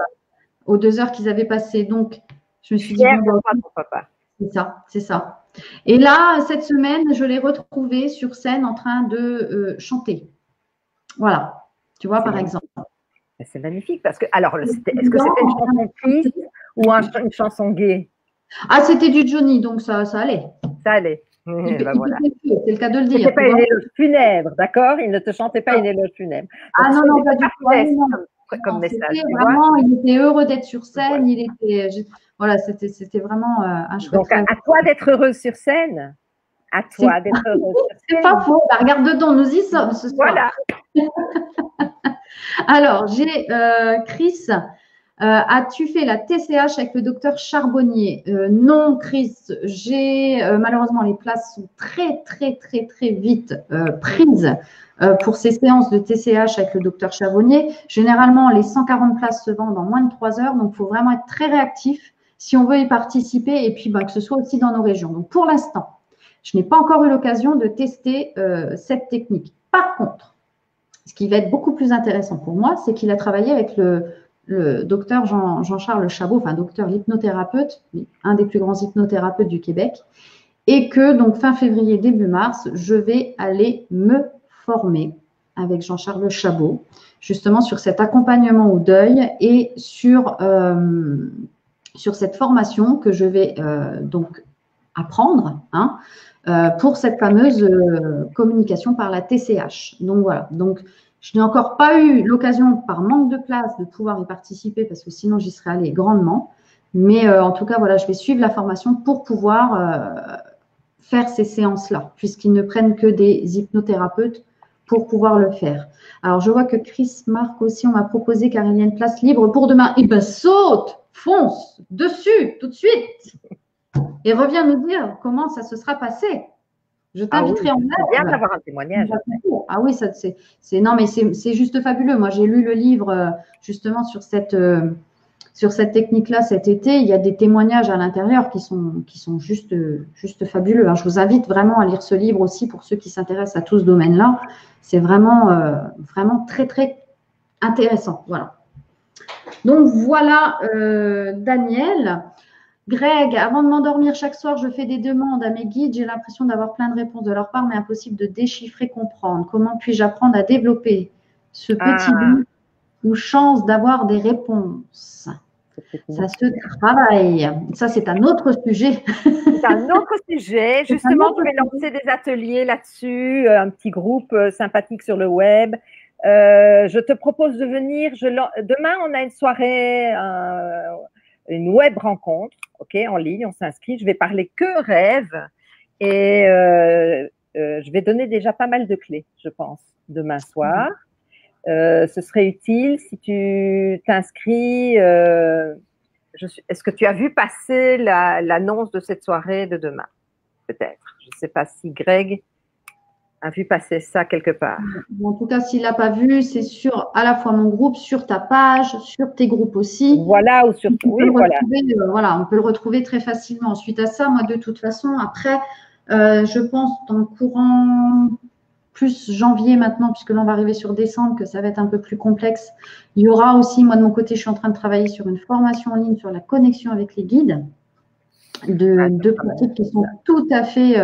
aux 2 heures qu'ils avaient passées. Donc, je me suis dit, bon, papa. C'est ça, c'est ça. Et là, cette semaine, je l'ai retrouvé sur scène en train de chanter. Voilà, tu vois, par exemple. C'est magnifique parce que, alors, est-ce que c'était une chanson triste ou une chanson gay? Ah, c'était du Johnny, donc ça allait. Ça allait. Ben voilà. C'est le cas de le dire. C'était pas une éloge funèbre, d'accord? Il ne te chantait pas une éloge funèbre. Donc, ah non, pas du tout. Comme message. Vraiment, il était heureux d'être sur scène. Voilà, c'était vraiment un chouette. Donc, à toi d'être heureuse sur scène. À toi d'être heureuse sur scène. C'est pas faux. Bah, regarde dedans, nous y sommes ce soir. Voilà. Alors, j'ai Chris. As-tu fait la TCH avec le docteur Charbonnier? Non, Chris. J'ai malheureusement les places sont très vite prises pour ces séances de TCH avec le docteur Charbonnier. Généralement, les 140 places se vendent en moins de 3 heures, donc il faut vraiment être très réactif si on veut y participer et puis que ce soit aussi dans nos régions. Donc pour l'instant, je n'ai pas encore eu l'occasion de tester cette technique. Par contre, ce qui va être beaucoup plus intéressant pour moi, c'est qu'il a travaillé avec le docteur Jean-Charles Chabot, enfin docteur hypnothérapeute, un des plus grands hypnothérapeutes du Québec, et que donc fin février, début mars, je vais aller me former avec Jean-Charles Chabot, justement sur cet accompagnement au deuil et sur cette formation que je vais donc apprendre pour cette fameuse communication par la TCH. Donc voilà, donc je n'ai encore pas eu l'occasion, par manque de place, de pouvoir y participer parce que sinon j'y serais allée grandement. Mais en tout cas, voilà, je vais suivre la formation pour pouvoir faire ces séances-là, puisqu'ils ne prennent que des hypnothérapeutes pour pouvoir le faire. Alors, je vois que Chris Marc aussi, on m'a proposé car il y a une place libre pour demain. Eh bien, saute, fonce dessus tout de suite et reviens nous dire comment ça se sera passé. Je t'inviterai en live. C'est bien d'avoir un témoignage. Ah oui, non, mais c'est juste fabuleux. Moi, j'ai lu le livre justement sur cette technique-là cet été. Il y a des témoignages à l'intérieur qui sont juste fabuleux. Je vous invite vraiment à lire ce livre aussi pour ceux qui s'intéressent à tout ce domaine-là. C'est vraiment très intéressant. Voilà. Donc voilà, Daniel. Greg, avant de m'endormir chaque soir, je fais des demandes à mes guides. J'ai l'impression d'avoir plein de réponses de leur part, mais impossible de déchiffrer, comprendre. Comment puis-je apprendre à développer ce petit bout ou chance d'avoir des réponses? Ça se travaille. Ça, c'est un autre sujet. C'est un autre sujet. Justement, je vais lancer des ateliers là-dessus, un petit groupe sympathique sur le web. Je te propose de venir. Demain, on a une soirée, une web rencontre, en ligne. On s'inscrit. Je vais parler que rêve et je vais donner déjà pas mal de clés, je pense, demain soir. Ce serait utile si tu t'inscris. Est-ce que tu as vu passer l'annonce de cette soirée de demain? Peut-être. Je ne sais pas si Greg a vu passer ça quelque part. En tout cas, s'il ne l'a pas vu, c'est sur à la fois mon groupe, sur ta page, sur tes groupes aussi. Voilà, ou sur voilà, on peut le retrouver très facilement. Suite à ça, moi, de toute façon, après, je pense dans le courant plus janvier maintenant, puisque là, on va arriver sur décembre, que ça va être un peu plus complexe. Il y aura aussi, moi, de mon côté, je suis en train de travailler sur une formation en ligne sur la connexion avec les guides. de pratiques qui sont tout à fait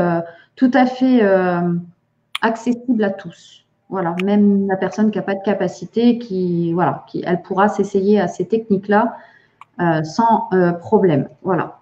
accessibles à tous. Voilà, même la personne qui n'a pas de capacité, elle pourra s'essayer à ces techniques-là sans problème. Voilà.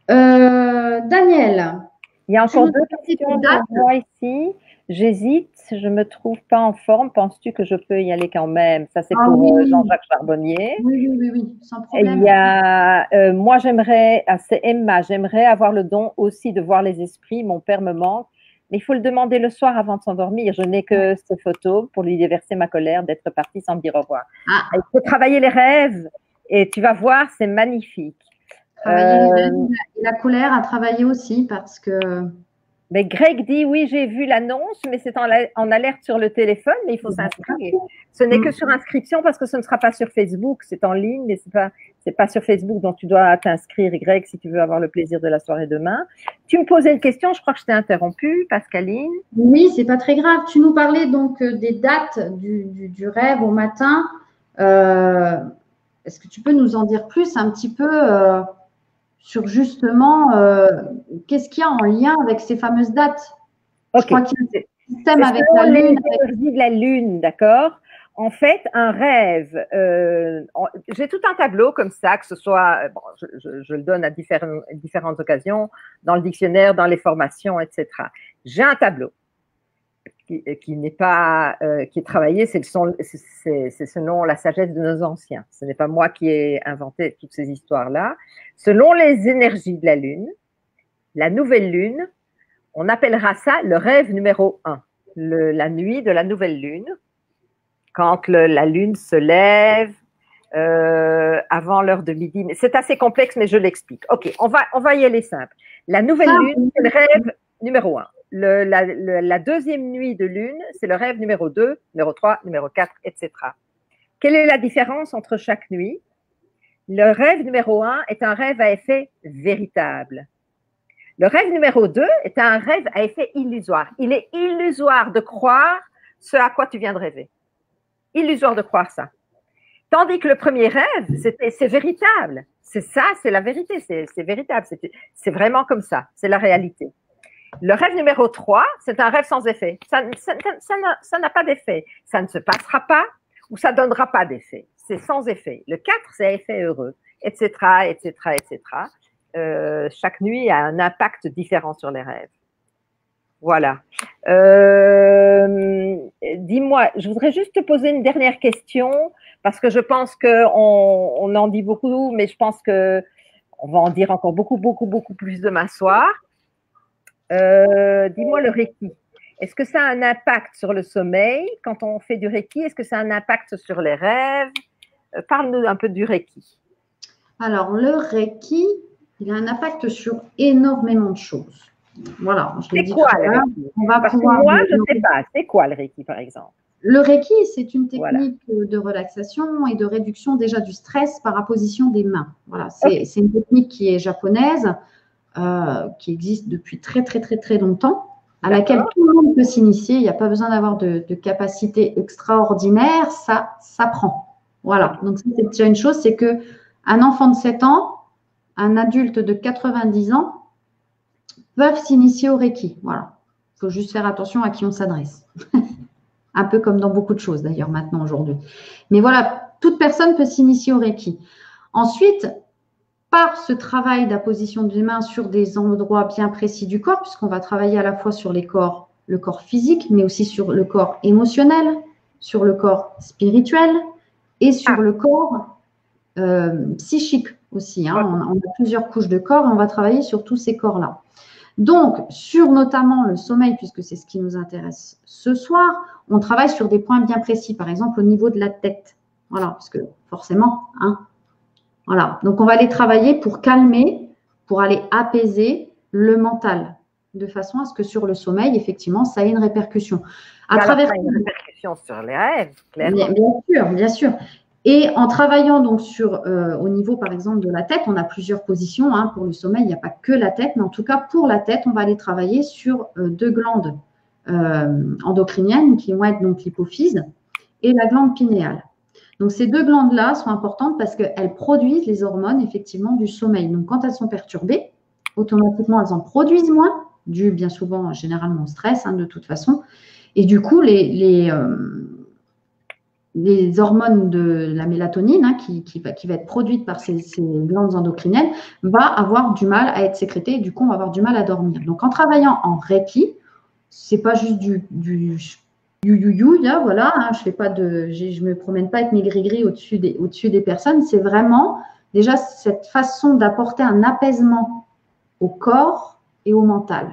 Daniel. Il y a encore deux questions pour moi ici. J'hésite, je ne me trouve pas en forme. Penses-tu que je peux y aller quand même? Ça, c'est pour Jean-Jacques Charbonnier. Oui, sans problème. Il y a, moi, c'est Emma, j'aimerais avoir le don aussi de voir les esprits. Mon père me manque. Mais il faut le demander le soir avant de s'endormir. Je n'ai que ces photos pour lui déverser ma colère d'être partie sans me dire au revoir. Il faut travailler les rêves et tu vas voir, c'est magnifique. Travailler les rêves et la colère à travailler aussi parce que… Mais Greg dit oui, j'ai vu l'annonce, mais c'est en alerte sur le téléphone, mais il faut s'inscrire. Ce n'est que sur inscription parce que ce ne sera pas sur Facebook, c'est en ligne, mais c'est pas sur Facebook, donc tu dois t'inscrire, Greg, si tu veux avoir le plaisir de la soirée demain. Tu me posais une question, je crois que je t'ai interrompue, Pascaline. Oui, c'est pas très grave. Tu nous parlais donc des dates du rêve au matin. Est-ce que tu peux nous en dire plus un petit peu sur justement qu'est-ce qu'il y a en lien avec ces fameuses dates? Je crois qu'il y a un système avec la lune. De la lune, d'accord. En fait, un rêve, j'ai tout un tableau comme ça, que ce soit, je le donne à différentes occasions, dans le dictionnaire, dans les formations, etc. J'ai un tableau qui n'est pas, qui est travaillé, c'est selon la sagesse de nos anciens. Ce n'est pas moi qui ai inventé toutes ces histoires-là. Selon les énergies de la Lune, la nouvelle Lune, on appellera ça le rêve numéro 1, la nuit de la nouvelle Lune, quand la Lune se lève avant l'heure de midi. C'est assez complexe, mais je l'explique. Ok, on va y aller simple. La nouvelle Lune, c'est le rêve numéro 1. La deuxième nuit de lune, c'est le rêve numéro 2, numéro 3, numéro 4, etc. Quelle est la différence entre chaque nuit? Le rêve numéro 1 est un rêve à effet véritable. Le rêve numéro 2 est un rêve à effet illusoire. Il est illusoire de croire ce à quoi tu viens de rêver. Illusoire de croire ça. Tandis que le premier rêve, c'est véritable. C'est ça, c'est la vérité, c'est véritable. C'est vraiment comme ça, c'est la réalité. Le rêve numéro 3, c'est un rêve sans effet. Ça n'a pas d'effet. Ça ne se passera pas ou ça ne donnera pas d'effet. C'est sans effet. Le 4, c'est effet heureux, etc., etc., etc. Chaque nuit a un impact différent sur les rêves. Voilà. Dis-moi, je voudrais juste te poser une dernière question parce que je pense qu'on en dit beaucoup, mais je pense qu'on va en dire encore beaucoup, beaucoup, beaucoup plus demain soir. Dis-moi le Reiki. Est-ce que ça a un impact sur le sommeil quand on fait du Reiki? Est-ce que ça a un impact sur les rêves? Parle-nous un peu du Reiki. Alors, le Reiki, il a un impact sur énormément de choses. Voilà. C'est quoi le Reiki? Parce que moi, je ne sais pas. C'est quoi le Reiki, par exemple? Le Reiki, c'est une technique de relaxation et de réduction déjà du stress par apposition des mains. Voilà. C'est une technique qui est japonaise. Qui existe depuis très, très, très, très longtemps, à laquelle tout le monde peut s'initier. Il n'y a pas besoin d'avoir de capacité extraordinaire, ça s'apprend. Voilà. Donc, c'est déjà une chose, c'est qu'un enfant de 7 ans, un adulte de 90 ans peuvent s'initier au Reiki. Voilà. Il faut juste faire attention à qui on s'adresse. Un peu comme dans beaucoup de choses, d'ailleurs, maintenant, aujourd'hui. Mais voilà, toute personne peut s'initier au Reiki. Ensuite, par ce travail d'apposition des mains sur des endroits bien précis du corps, puisqu'on va travailler à la fois sur le corps physique, mais aussi sur le corps émotionnel, sur le corps spirituel et sur le corps psychique aussi. Hein. On a plusieurs couches de corps et on va travailler sur tous ces corps-là. Donc, sur notamment le sommeil, puisque c'est ce qui nous intéresse ce soir, on travaille sur des points bien précis, par exemple au niveau de la tête. Voilà, parce que forcément, hein, voilà, donc on va aller travailler pour calmer, pour aller apaiser le mental, de façon à ce que sur le sommeil, effectivement, ça ait une répercussion. Une répercussion sur les rêves, clairement. Bien sûr. Et en travaillant donc au niveau, par exemple, de la tête, on a plusieurs positions. Hein, pour le sommeil, il n'y a pas que la tête, mais en tout cas, pour la tête, on va aller travailler sur 2 glandes endocriniennes qui vont être donc l'hypophyse et la glande pinéale. Donc, ces deux glandes-là sont importantes parce qu'elles produisent les hormones, effectivement, du sommeil. Donc, quand elles sont perturbées, automatiquement, elles en produisent moins, dû bien souvent, généralement, au stress, hein, de toute façon. Et du coup, les hormones de la mélatonine, hein, qui va être produite par ces glandes endocriniennes, va avoir du mal à être sécrétée. Et du coup, on va avoir du mal à dormir. Donc, en travaillant en Reiki, c'est pas juste du you, là, voilà, hein, je me promène pas avec mes gris-gris au-dessus des personnes. C'est vraiment déjà cette façon d'apporter un apaisement au corps et au mental.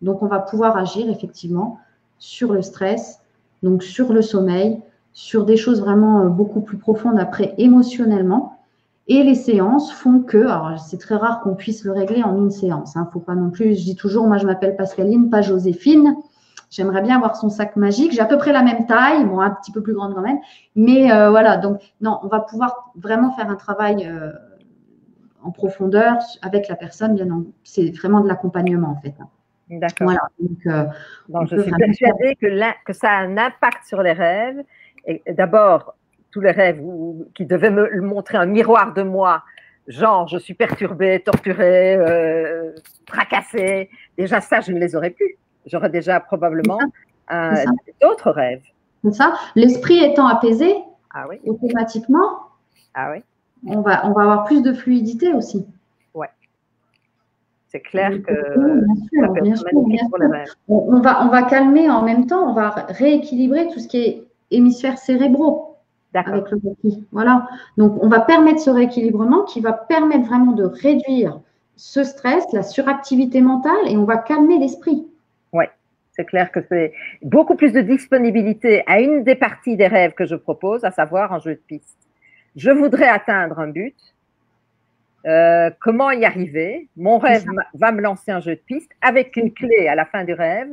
Donc, on va pouvoir agir effectivement sur le stress, donc sur le sommeil, sur des choses vraiment beaucoup plus profondes après émotionnellement. Et les séances font que, alors c'est très rare qu'on puisse le régler en une séance. Faut pas non plus, je dis toujours, moi je m'appelle Pascaline, pas Joséphine. J'aimerais bien avoir son sac magique. J'ai à peu près la même taille, bon, un petit peu plus grande quand même. Mais voilà, donc non, on va pouvoir vraiment faire un travail en profondeur avec la personne. C'est vraiment de l'accompagnement en fait. D'accord. Voilà. Donc je suis persuadée que ça a un impact sur les rêves. Et d'abord, tous les rêves qui devaient me montrer un miroir de moi, genre je suis perturbée, torturée, tracassée. Déjà ça, je ne les aurais plus. J'aurais déjà probablement d'autres rêves. C'est ça. L'esprit étant apaisé, oui. Automatiquement, oui. On va avoir plus de fluidité aussi. Ouais. C'est clair que bien sûr. On va calmer en même temps, on va rééquilibrer tout ce qui est hémisphères cérébraux avec le Reiki. Voilà. Donc, on va permettre ce rééquilibrement qui va permettre vraiment de réduire ce stress, la suractivité mentale, et on va calmer l'esprit. Oui, c'est clair que c'est beaucoup plus de disponibilité à une des parties des rêves que je propose, à savoir un jeu de piste. Je voudrais atteindre un but. Comment y arriver? Mon rêve va me lancer un jeu de piste avec une clé à la fin du rêve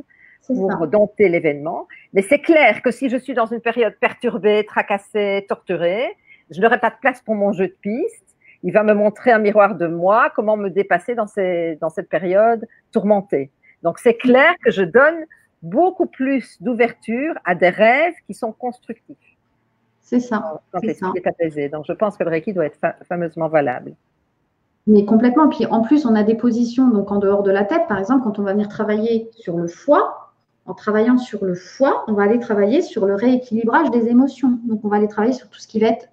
pour dompter l'événement. Mais c'est clair que si je suis dans une période perturbée, tracassée, torturée, je n'aurai pas de place pour mon jeu de piste. Il va me montrer un miroir de moi, comment me dépasser dans cette période tourmentée. Donc, c'est clair que je donne beaucoup plus d'ouverture à des rêves qui sont constructifs. C'est ça. Quand l'esprit est apaisé. Donc, je pense que le Reiki doit être fameusement valable. Mais complètement. Puis en plus, on a des positions donc en dehors de la tête. Par exemple, quand on va venir travailler sur le foie, en travaillant sur le foie, on va aller travailler sur le rééquilibrage des émotions. Donc, on va aller travailler sur tout ce qui va être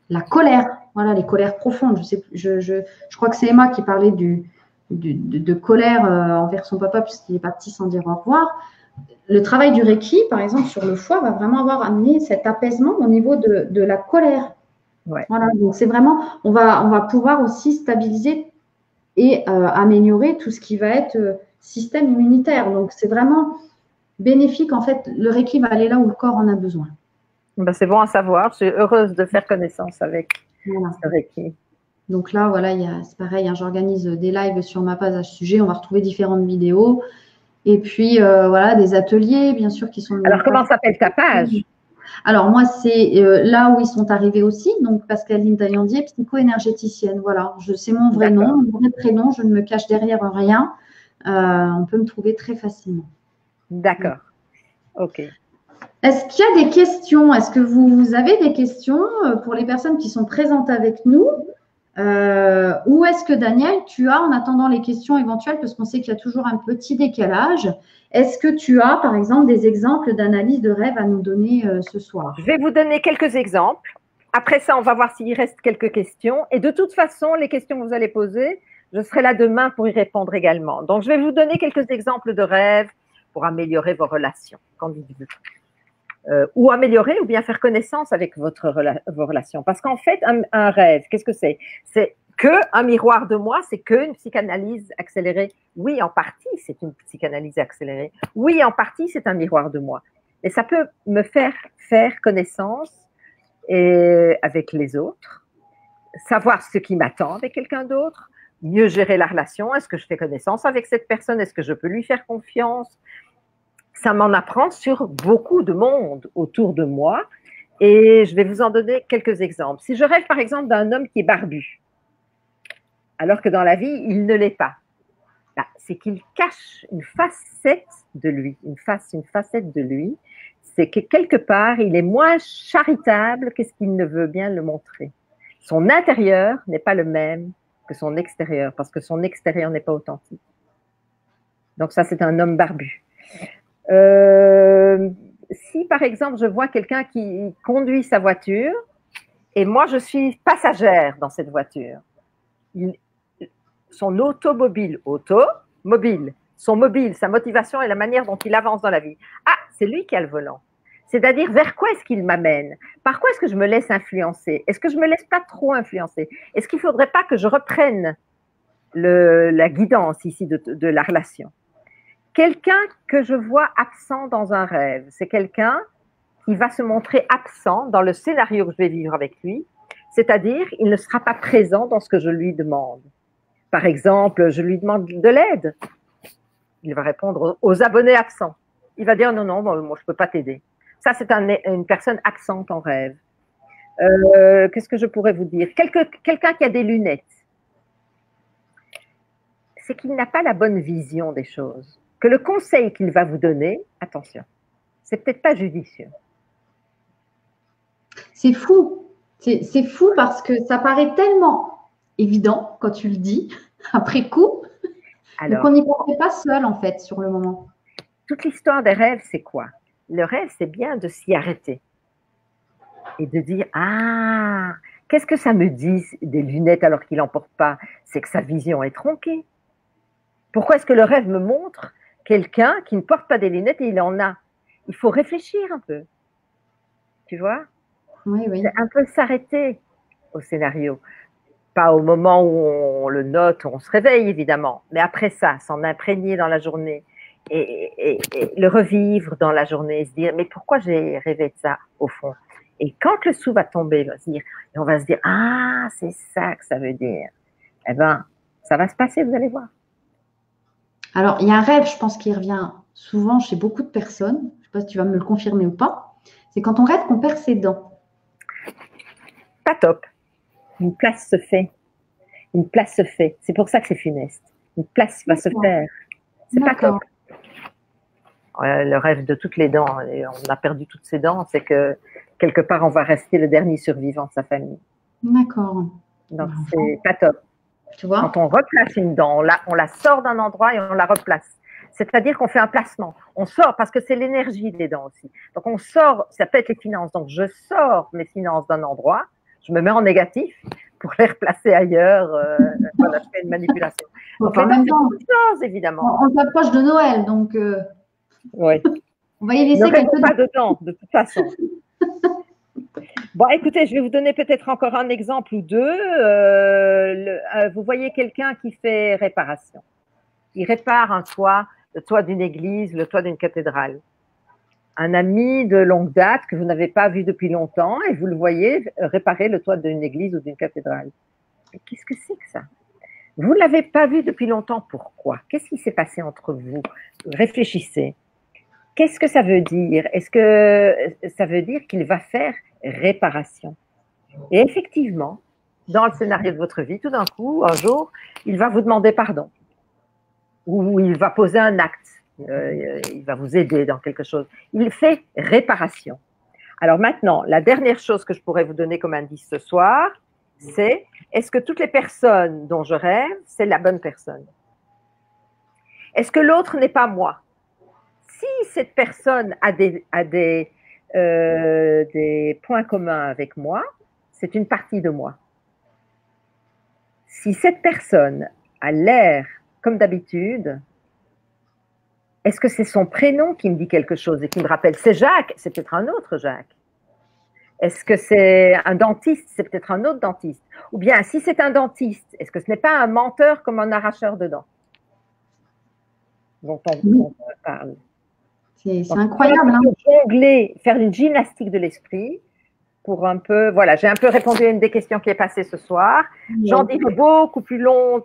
la colère. Voilà, les colères profondes. Je crois que c'est Emma qui parlait de colère envers son papa puisqu'il est parti sans dire au revoir. Le travail du Reiki, par exemple, sur le foie, va vraiment avoir amené cet apaisement au niveau de la colère. Ouais. Voilà, donc c'est vraiment, on va pouvoir aussi stabiliser et améliorer tout ce qui va être système immunitaire. Donc c'est vraiment bénéfique. En fait, le Reiki va aller là où le corps en a besoin. Ben, c'est bon à savoir. Je suis heureuse de faire connaissance avec le Reiki. Donc là, voilà, c'est pareil, hein, j'organise des lives sur ma page à ce sujet. On va retrouver différentes vidéos. Et puis, voilà, des ateliers, bien sûr, qui sont… Alors, comment s'appelle ta page? Alors, moi, c'est là où ils sont arrivés aussi. Donc, Pascaline Taillandier, psycho-énergéticienne. Voilà, c'est mon vrai nom, mon vrai prénom. Je ne me cache derrière rien. On peut me trouver très facilement. D'accord. OK. Est-ce qu'il y a des questions? Est-ce que vous avez des questions pour les personnes qui sont présentes avec nous? Ou est-ce que, Daniel, tu as, en attendant les questions éventuelles, parce qu'on sait qu'il y a toujours un petit décalage, est-ce que tu as, par exemple, des exemples d'analyse de rêve à nous donner ce soir? Je vais vous donner quelques exemples. Après ça, on va voir s'il reste quelques questions. Et de toute façon, les questions que vous allez poser, je serai là demain pour y répondre également. Donc, je vais vous donner quelques exemples de rêves pour améliorer vos relations, quand dites-vous. Ou améliorer ou bien faire connaissance avec vos relations. Parce qu'en fait, un rêve, qu'est-ce que c'est? C'est qu'un miroir de moi, c'est qu'une psychanalyse accélérée. Oui, en partie, c'est une psychanalyse accélérée. Oui, en partie, c'est un miroir de moi. Et ça peut me faire connaissance avec les autres, savoir ce qui m'attend avec quelqu'un d'autre, mieux gérer la relation. Est-ce que je fais connaissance avec cette personne? Est-ce que je peux lui faire confiance? Ça m'en apprend sur beaucoup de monde autour de moi et je vais vous en donner quelques exemples. Si je rêve par exemple d'un homme qui est barbu, alors que dans la vie, il ne l'est pas, c'est qu'il cache une facette de lui, une facette de lui. c'est que quelque part, il est moins charitable que ce qu'il ne veut bien le montrer. Son intérieur n'est pas le même que son extérieur, parce que son extérieur n'est pas authentique. Donc ça, c'est un homme barbu. Si, par exemple, je vois quelqu'un qui conduit sa voiture, et moi, je suis passagère dans cette voiture, son automobile, son mobile, sa motivation et la manière dont il avance dans la vie. Ah, c'est lui qui a le volant. C'est-à-dire, vers quoi est-ce qu'il m'amène? Par quoi est-ce que je me laisse influencer? Est-ce que je me laisse pas trop influencer? Est-ce qu'il faudrait pas que je reprenne la guidance ici de la relation? Quelqu'un que je vois absent dans un rêve, c'est quelqu'un qui va se montrer absent dans le scénario que je vais vivre avec lui, c'est-à-dire, il ne sera pas présent dans ce que je lui demande. Par exemple, je lui demande de l'aide. Il va répondre aux abonnés absents. Il va dire non, non, moi je ne peux pas t'aider. Ça, c'est une personne absente en rêve. Qu'est-ce que je pourrais vous dire? Quelqu'un qui a des lunettes, c'est qu'il n'a pas la bonne vision des choses. Que le conseil qu'il va vous donner, attention, c'est peut-être pas judicieux. C'est fou. C'est fou parce que ça paraît tellement évident quand tu le dis, après coup. Alors, donc, on n'y pensait pas seul, en fait, sur le moment. Toute l'histoire des rêves, c'est quoi? Le rêve, c'est bien de s'y arrêter et de dire « Ah, qu'est-ce que ça me dit des lunettes alors qu'il n'en porte pas? C'est que sa vision est tronquée. Pourquoi est-ce que le rêve me montre quelqu'un qui ne porte pas des lunettes et il en a? Il faut réfléchir un peu. Tu vois? Oui, oui. C'est un peu s'arrêter au scénario. Pas au moment où on le note, où on se réveille évidemment, mais après ça, s'en imprégner dans la journée et le revivre dans la journée, se dire mais pourquoi j'ai rêvé de ça au fond? Et quand le sou va tomber, on va se dire ah c'est ça que ça veut dire. Eh ben ça va se passer, vous allez voir. Alors il y a un rêve, je pense, qui revient souvent chez beaucoup de personnes. Je ne sais pas si tu vas me le confirmer ou pas. C'est quand on rêve qu'on perd ses dents. Pas top. Une place se fait. Une place se fait. C'est pour ça que c'est funeste. Une place va se faire. C'est pas top. Le rêve de toutes les dents, et on a perdu toutes ses dents, c'est que quelque part on va rester le dernier survivant de sa famille. D'accord. Donc c'est pas top. Tu vois? Quand on replace une dent, on la sort d'un endroit et on la replace. C'est-à-dire qu'on fait un placement. On sort parce que c'est l'énergie des dents aussi. Donc on sort, ça peut être les finances. Donc je sors mes finances d'un endroit, je me mets en négatif pour les replacer ailleurs. Voilà, je fais une manipulation. Donc les dents, c'est beaucoup de choses, évidemment. On s'approche de Noël, donc oui. On va y laisser quelques pas de dents, de toute façon. Bon, écoutez, je vais vous donner peut-être encore un exemple ou deux. Vous voyez quelqu'un qui fait réparation. Il répare un toit, le toit d'une église, le toit d'une cathédrale. Un ami de longue date que vous n'avez pas vu depuis longtemps et vous le voyez réparer le toit d'une église ou d'une cathédrale. Mais qu'est-ce que c'est que ça? Vous ne l'avez pas vu depuis longtemps, pourquoi? Qu'est-ce qui s'est passé entre vous? Réfléchissez. Qu'est-ce que ça veut dire? Est-ce que ça veut dire qu'il va faire réparation? Et effectivement, dans le scénario de votre vie, tout d'un coup, un jour, il va vous demander pardon. Ou il va poser un acte. Il va vous aider dans quelque chose. Il fait réparation. Alors maintenant, la dernière chose que je pourrais vous donner comme indice ce soir, c'est est-ce que toutes les personnes dont je rêve, c'est la bonne personne? Est-ce que l'autre n'est pas moi? Si cette personne a des points communs avec moi, c'est une partie de moi. Si cette personne a l'air comme d'habitude, est-ce que c'est son prénom qui me dit quelque chose et qui me rappelle? C'est Jacques, c'est peut-être un autre Jacques. Est-ce que c'est un dentiste? C'est peut-être un autre dentiste. Ou bien, si c'est un dentiste, est-ce que ce n'est pas un menteur comme un arracheur de dents dont on parle? C'est incroyable. Hein. Jongler, faire une gymnastique de l'esprit pour un peu… Voilà, j'ai un peu répondu à une des questions qui est passée ce soir. J'en dirai beaucoup plus longuement.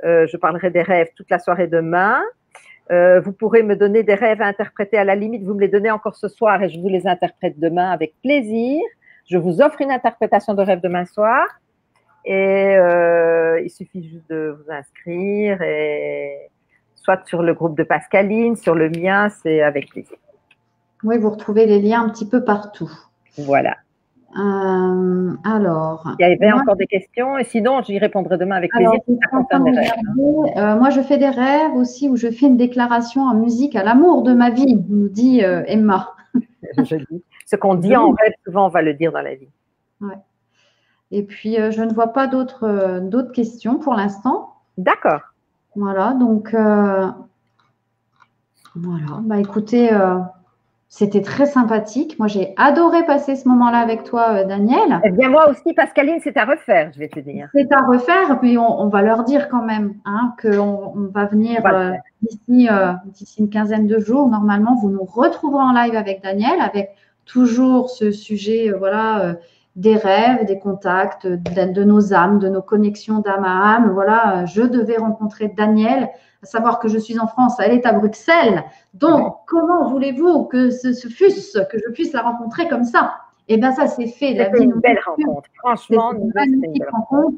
Je parlerai des rêves toute la soirée demain. Vous pourrez me donner des rêves à interpréter. À la limite, vous me les donnez encore ce soir et je vous les interprète demain avec plaisir. Je vous offre une interprétation de rêve demain soir. Et il suffit juste de vous inscrire et soit sur le groupe de Pascaline, sur le mien, c'est avec plaisir. Oui, vous retrouvez les liens un petit peu partout. Voilà. Alors, il y avait encore des questions, et sinon, j'y répondrai demain avec plaisir. Moi, je fais des rêves aussi où je fais une déclaration en musique à l'amour de ma vie, nous dit Emma. Ce qu'on dit en rêve, souvent, on va le dire dans la vie. Ouais. Et puis, je ne vois pas d'autres questions pour l'instant. D'accord. Voilà, donc, voilà. Bah, écoutez, c'était très sympathique. Moi, j'ai adoré passer ce moment-là avec toi, Daniel. Eh bien, moi aussi, Pascaline, c'est à refaire, je vais te dire. C'est à refaire, puis on va leur dire quand même qu'on va venir d'ici une quinzaine de jours. Normalement, vous nous retrouverez en live avec Daniel, avec toujours ce sujet des rêves, des contacts, de nos âmes, de nos connexions d'âme à âme. Voilà, je devais rencontrer Daniel, à savoir que je suis en France, elle est à Bruxelles. Donc, comment voulez-vous que ce fût, que je puisse la rencontrer comme ça? Eh bien, ça, c'est fait. C'était une belle rencontre. Franchement, une magnifique rencontre.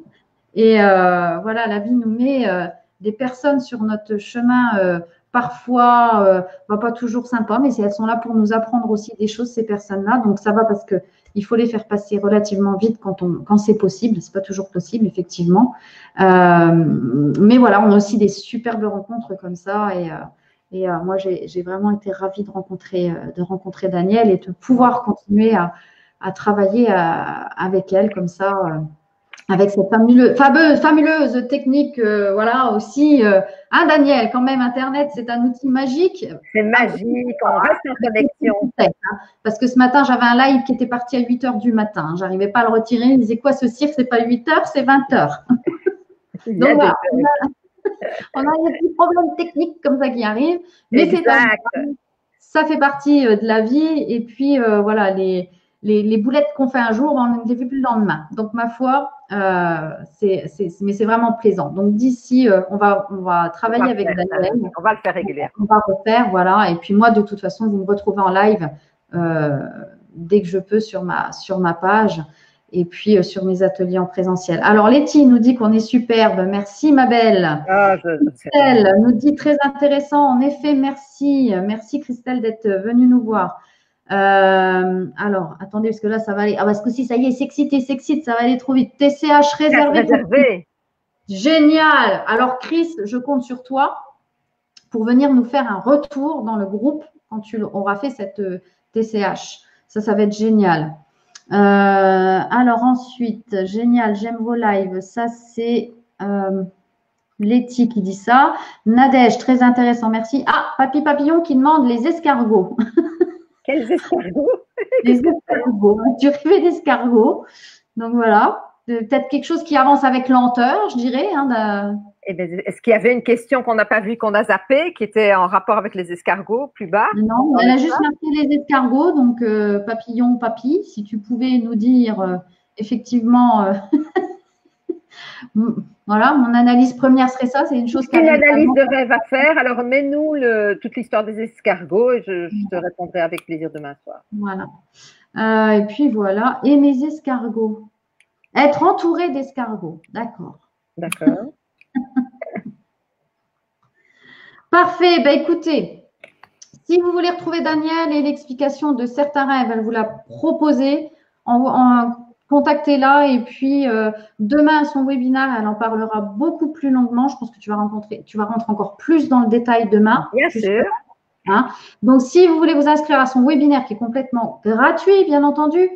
Et voilà, la vie nous met des personnes sur notre chemin, parfois pas toujours sympas, mais elles sont là pour nous apprendre aussi des choses, ces personnes-là. Donc, ça va parce qu'il faut les faire passer relativement vite quand c'est possible. Ce n'est pas toujours possible, effectivement. Mais voilà, on a aussi des superbes rencontres comme ça. Et moi, j'ai vraiment été ravie de rencontrer Daniel et de pouvoir continuer à travailler avec elle comme ça, avec cette fabuleuse technique, voilà aussi. Daniel, quand même, Internet, c'est un outil magique. C'est magique, on reste en connexion. Parce que ce matin, j'avais un live qui était parti à 8 h du matin. Je n'arrivais pas à le retirer. Il me disait quoi, ce cirque, c'est pas 8 h, c'est 20 h. Donc, voilà, on a des petits problèmes techniques comme ça qui arrivent. Mais ça fait partie de la vie. Et puis, voilà, les boulettes qu'on fait un jour, on ne les fait plus le lendemain. Donc, ma foi, mais c'est vraiment plaisant. Donc, d'ici, on va travailler avec Daniel. On va le faire régulièrement. On va refaire, voilà. Et puis, moi, de toute façon, vous me retrouvez en live dès que je peux sur ma page et puis sur mes ateliers en présentiel. Alors, Letty nous dit qu'on est superbe. Merci, ma belle. Christelle nous dit très intéressant. En effet, merci. Merci, Christelle, d'être venue nous voir. Alors, attendez, parce que là, ça va aller. Ah, parce que si, ça y est, s'excite, ça va aller trop vite. TCH réservé. Génial. Alors, Chris, je compte sur toi pour venir nous faire un retour dans le groupe quand tu auras fait cette TCH. Ça va être génial. Alors, ensuite, génial, j'aime vos lives. Ça, c'est Letty qui dit ça. Nadège, très intéressant, merci. Ah, Papy Papillon qui demande les escargots. Quels escargots? Les escargots. Tu rêvais d'escargots. Donc voilà. Peut-être quelque chose qui avance avec lenteur, je dirais. Est-ce qu'il y avait une question qu'on n'a pas vue, qu'on a zappée, qui était en rapport avec les escargots plus bas? Non, elle a juste marqué les escargots. Donc, papillon, papy, si tu pouvais nous dire effectivement. Voilà, mon analyse première serait ça, c'est une chose une analyse de rêve à faire. Alors, mets-nous toute l'histoire des escargots et je te répondrai avec plaisir demain soir. Voilà. Et puis voilà. Et mes escargots. Être entouré d'escargots. D'accord. D'accord. Parfait. Ben, écoutez, si vous voulez retrouver Daniel et l'explication de certains rêves, elle vous l'a proposé. Contactez-la et puis demain à son webinaire, elle en parlera beaucoup plus longuement. Je pense que tu vas rentrer encore plus dans le détail demain. Bien sûr. Donc, si vous voulez vous inscrire à son webinaire qui est complètement gratuit, bien entendu,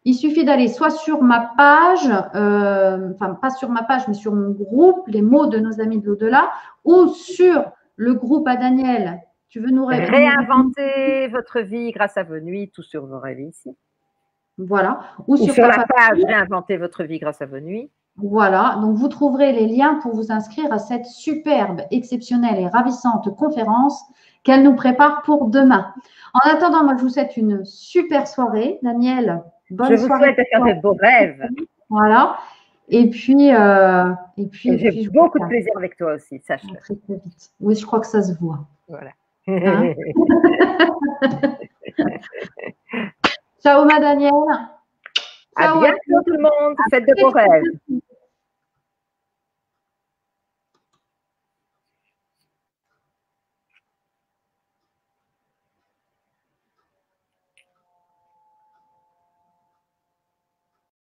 il suffit d'aller soit sur ma page, enfin pas sur ma page, mais sur mon groupe, les mots de nos amis de l'au-delà, ou sur le groupe à Daniel. Tu veux nous réinventer votre vie grâce à vos nuits, tout sur vos rêves ici. Voilà. Ou sur la page réinventer votre vie grâce à vos nuits. Voilà. Donc, vous trouverez les liens pour vous inscrire à cette superbe, exceptionnelle et ravissante conférence qu'elle nous prépare pour demain. En attendant, moi, je vous souhaite une super soirée. Daniel, bonne soirée. Je vous souhaite de faire de beaux rêves. Voilà. Et puis j'ai beaucoup de plaisir avec toi aussi, sache-le. Très, très vite. Oui, je crois que ça se voit. Voilà. Ciao, ma Daniel. À bientôt tout le monde. Faites de beaux rêves.